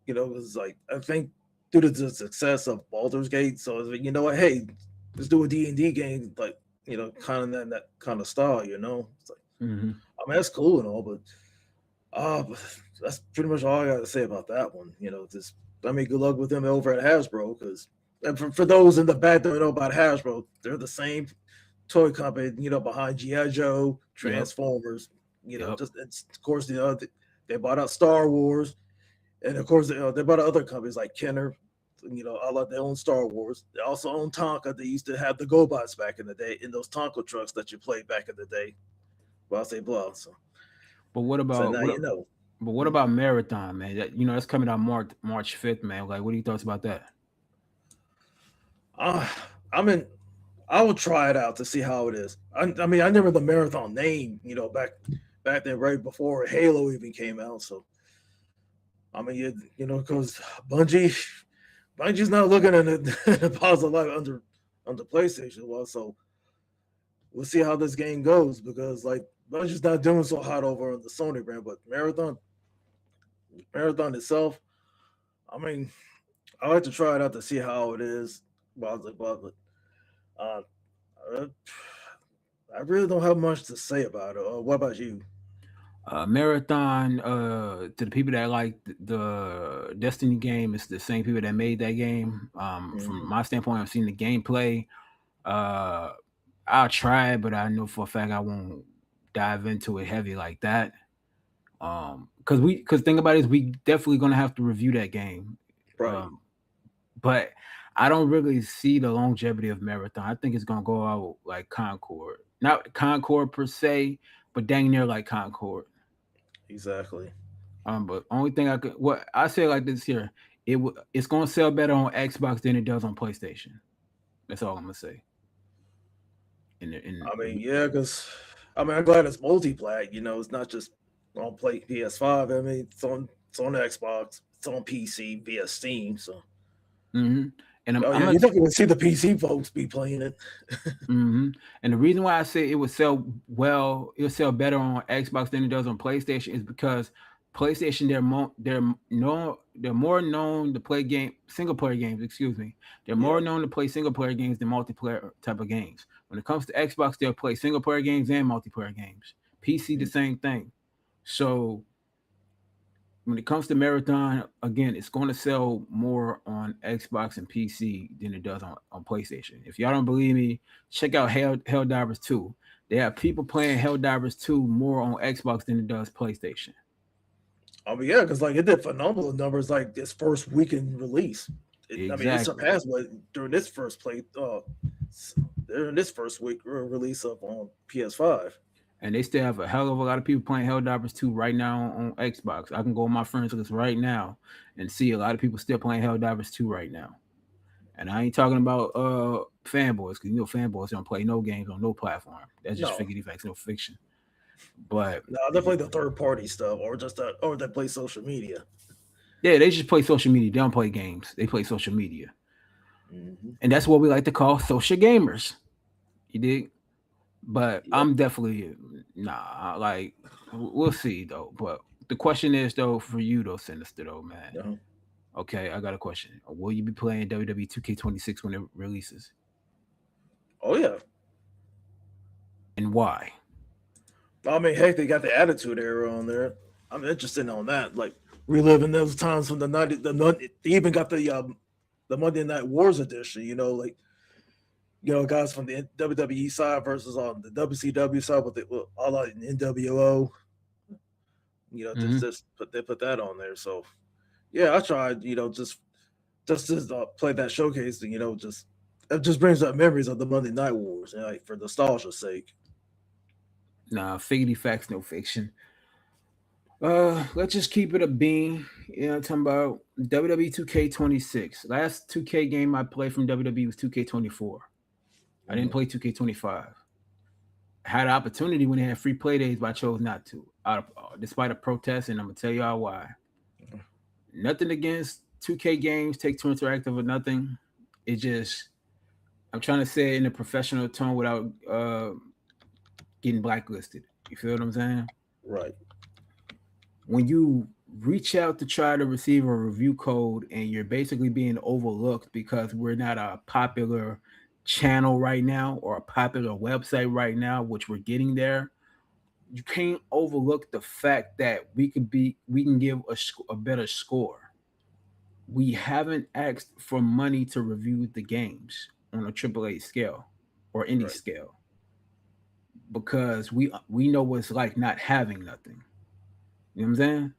it's like I think due to the success of Baldur's Gate, so it's like, you know what, hey, let's do a D&D game like kind of that kind of style. It's like Hmm. I mean that's cool and all, but but that's pretty much all I got to say about that one. Just I mean, good luck with them over at Hasbro because for those in the back that don't know about Hasbro, they're the same toy company, behind GI Joe, Yep. Transformers. Yep. Just it's, of course, they bought out Star Wars, and of course, they bought out other companies like Kenner. I like they own Star Wars. They also own Tonka. They used to have the GoBots back in the day in those Tonka trucks that you played back in the day. Blah say blah. So But what So about now what? you know. But what about Marathon, man? That's coming out March 5th, man. Like, what are your thoughts about that? Uh, I mean, I would try it out to see how it is. I mean, I remember the Marathon name, back then, right before Halo even came out. So I mean, because Bungie, Bungie's not looking at it in a positive light under PlayStation. Well, so we'll see how this game goes because like Bungie's not doing so hot over on the Sony brand, but Marathon itself, I mean, I like to try it out to see how it is. But uh, uh, I really don't have much to say about it. What about you? Marathon, to the people that like the Destiny game, it's the same people that made that game. From Hmm. my standpoint, I've seen the gameplay. Uh, I'll try it, but I know for a fact I won't dive into it heavy like that. Because think about it, is we definitely gonna have to review that game. Right, Um, but I don't really see the longevity of Marathon. I think it's gonna go out like Concord, not Concord per se, but dang near like Concord. exactly. But only thing I could, what I say like this here, it's gonna sell better on Xbox than it does on PlayStation. That's all I'm gonna say. And I mean, yeah, because I mean, I'm glad it's multiplayer. It's not just on play PS5. I mean, it's on Xbox, it's on PC via Steam. So, hmm and oh I'm yeah, gonna you definitely see the PC folks be playing it. hmm And the reason why I say it'll sell better on Xbox than it does on PlayStation is because PlayStation they're more known to play single player games. Excuse me, they're Yeah. more known to play single player games than multiplayer type of games. When it comes to Xbox, they'll play single player games and multiplayer games. PC the Mm. same thing. So when it comes to Marathon, again, it's going to sell more on Xbox and PC than it does on PlayStation. If y'all don't believe me, check out Helldivers 2. They have people playing Helldivers 2 more on Xbox than it does PlayStation. I mean, yeah, because like it did phenomenal numbers like this first weekend release. I mean, it Exactly. surpassed what during this during this first week release of on PS5. And they still have a hell of a lot of people playing Helldivers 2 right now on Xbox. I can go on my friends list right now and see a lot of people still playing Helldivers 2 right now. And I ain't talking about fanboys, because fanboys don't play no games on no platform. That's just No, figurative facts, no fiction. But no, they play the third party stuff, or just or they play social media. yeah, they just play social media. They don't play games. They play social media, Hmm. and that's what we like to call social gamers. You dig? But Yep. I'm definitely nah. Like we'll see though. But the question is though for you though, Sinister though, man. Uh-huh. Okay, I got a question. Will you be playing WWE 2K26 when it releases, Oh yeah. and why? I mean, heck, they got the Attitude Era on there. I'm interested on that. Like reliving those times from the night. They even got the Monday Night Wars edition. Guys from the WWE side versus on the WCW side with all like NWO. Hmm They put that on there. So yeah, I tried. Just to play that showcase. Just it just brings up memories of the Monday Night Wars, like for nostalgia's sake. Nah, figgity facts, no fiction. Let's just keep it a bean. I'm talking about WWE 2K26. Last 2K game I played from WWE was 2K24. I didn't Mhm. play 2K25. I had an opportunity when they had free play days, but I chose not to. Despite a protest, and I'm gonna tell y'all why. Nothing against 2K games, Take Two Interactive or nothing. It just I'm trying to say it in a professional tone without getting blacklisted. You feel what I'm saying? Right. When you reach out to try to receive a review code and you're basically being overlooked because we're not a popular channel right now or a popular website right now, which we're getting there, you can't overlook the fact that we can give a better score. We haven't asked for money to review the games on a AAA scale or any Right. scale because we know what it's like not having nothing. You know what I'm saying?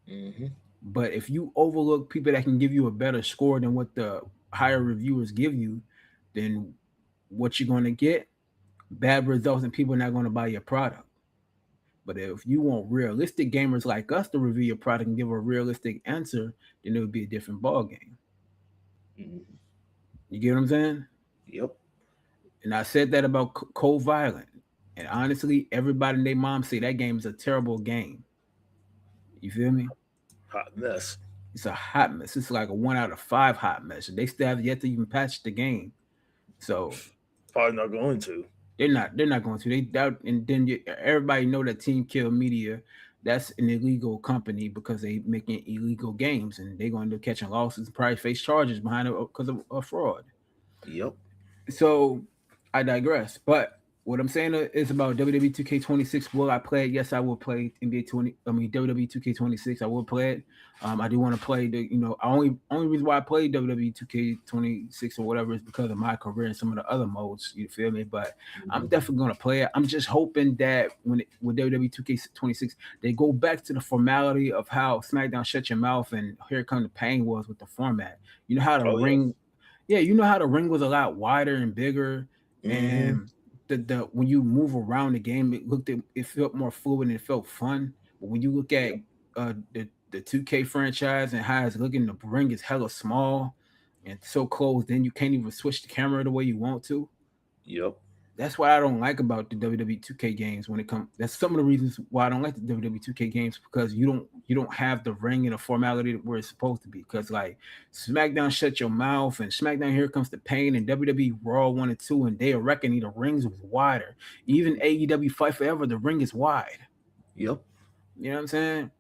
Hmm. But if you overlook people that can give you a better score than what the higher reviewers give you, then what you're going to get bad results and people are not going to buy your product. But if you want realistic gamers like us to review your product and give a realistic answer, then it would be a different ball game. Mhm. You get what I'm saying? Yep. And I said that about Cold Violent. And honestly, everybody and their mom say that game is a terrible game. You feel me? Hot mess. It's a hot mess. It's like a 1 out of 5 hot mess. They still have yet to even patch the game. So Probably not going to. they're not going to. They doubt, and then everybody know that Team Kill Media, that's an illegal company because they making illegal games, and they're going to catching losses and probably face charges behind it because of fraud. Yep. So I digress. But what I'm saying is about WWE 2K26. Will I play it? Yes, I will play NBA 20. I mean WWE 2K26. I will play it. I do want to play the. Only reason why I play WWE 2K26 or whatever is because of my career and some of the other modes. You feel me? But I'm Mhm. definitely gonna play it. I'm just hoping that with WWE 2K26 they go back to the formality of how SmackDown Shut Your Mouth and Here Come the Pain was with the format. You know how the Oh ring, yeah. yeah, you know how the ring was a lot wider and bigger, Hmm. and the when you move around the game, it felt more fluid and it felt fun. But when you look at Yep. the 2K franchise and how it's looking, the ring is hella small and so close. Then you can't even switch the camera the way you want to. Yep. That's what I don't like about the WWE 2K games when it comes. That's some of the reasons why I don't like the WWE 2K games because you don't have the ring and the formality where it's supposed to be. Because like SmackDown Shut Your Mouth and SmackDown Here Comes the Pain and WWE Raw 1 and 2 and Day of Reckoning, the rings was wider. Even AEW Fight Forever, the ring is wide. Yep. You know what I'm saying?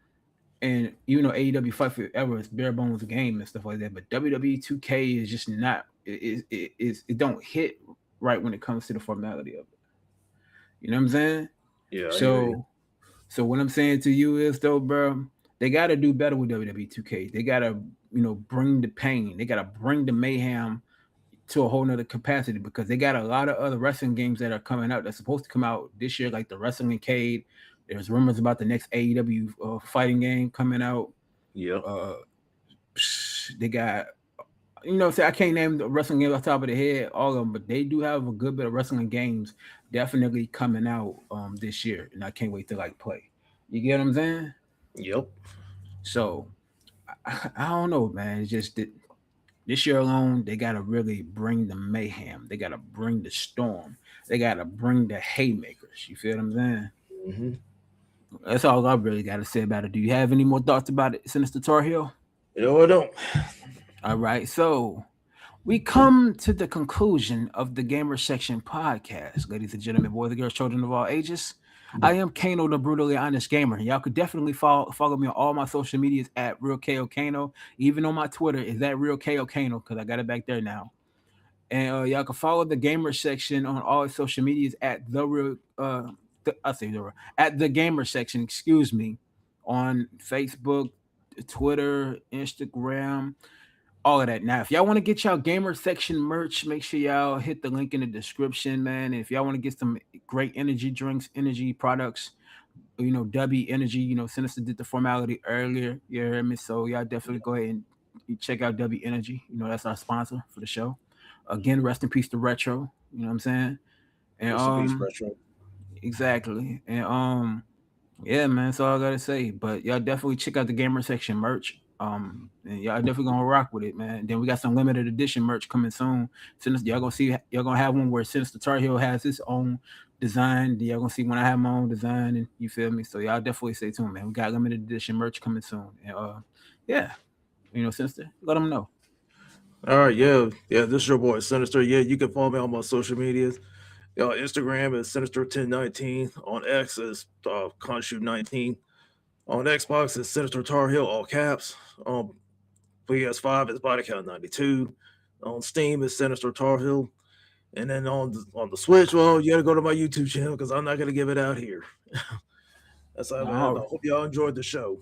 And even though AEW Fight Forever is bare bones game and stuff like that, but WWE 2K is just not. It don't hit right when it comes to the formality of it. You know what I'm saying? Yeah, I hear you. So, so what I'm saying to you is though, bro, they got to do better with WWE 2K. They got to, bring the pain. They got to bring the mayhem to a whole nother capacity because they got a lot of other wrestling games that are coming out that's supposed to come out this year, like the Wrestling Cade. There's rumors about the next AEW fighting game coming out. Yep. Uh, they got, say I can't name the wrestling games off the top of the head, all of them, but they do have a good bit of wrestling games definitely coming out this year, and I can't wait to like play. You get what I'm saying? Yep. So I don't know, man. It's just that this year alone, they gotta really bring the mayhem. They gotta bring the storm. They gotta bring the haymakers. You feel what I'm saying? Hmm. That's all I really gotta say about it. Do you have any more thoughts about it, Sinister Tar Heel? You know, I don't. All right, so we come to the conclusion of the Gamer Section podcast, ladies and gentlemen, boys and girls, children of all ages. I am Kano, the brutally honest gamer. Y'all could definitely follow me on all my social medias at Real KO Kano. Even on my Twitter is at Real KO Kano because I got it back there now. And y'all can follow the Gamer Section on all social medias at the real. I say the real, at the Gamer Section. Excuse me, on Facebook, Twitter, Instagram, all of that. Now, if y'all want to get y'all gamer section merch, make sure y'all hit the link in the description, man. And if y'all want to get some great energy drinks, energy products, W Energy, Sinister did the formality earlier. You heard me? So y'all definitely go ahead and check out W Energy. That's our sponsor for the show. Again, rest in peace to Retro. You know what I'm saying? And Rest in peace, Retro. exactly. And yeah, man, that's all I gotta say. But y'all definitely check out the gamer section merch. And y'all definitely gonna rock with it, man. Then we got some limited edition merch coming soon. Sinister, y'all gonna have one where Sinister Tar Heel has his own design. Then y'all gonna see when I have my own design, and you feel me. So y'all definitely stay tuned, man. We got limited edition merch coming soon. And yeah, Sinister, let them know. All right, yeah, yeah. This is your boy Sinister. Yeah, you can follow me on my social medias. Instagram is Sinister1019. On X is Conshoot19. On Xbox is Sinister Tar Heel, all caps. On PS5 is BodyCount92. On Steam is Sinister Tar Heel. And then on the Switch, well, you got to go to my YouTube channel because I'm not gonna give it out here. That's how, man. I hope y'all enjoyed the show.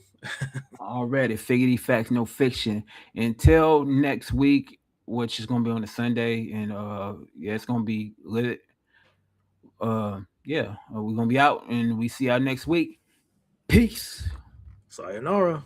Already, figgity facts, no fiction. Until next week, which is gonna be on a Sunday, and yeah, it's gonna be lit. Yeah, we're gonna be out, and we see y'all next week. Peace. Sayonara.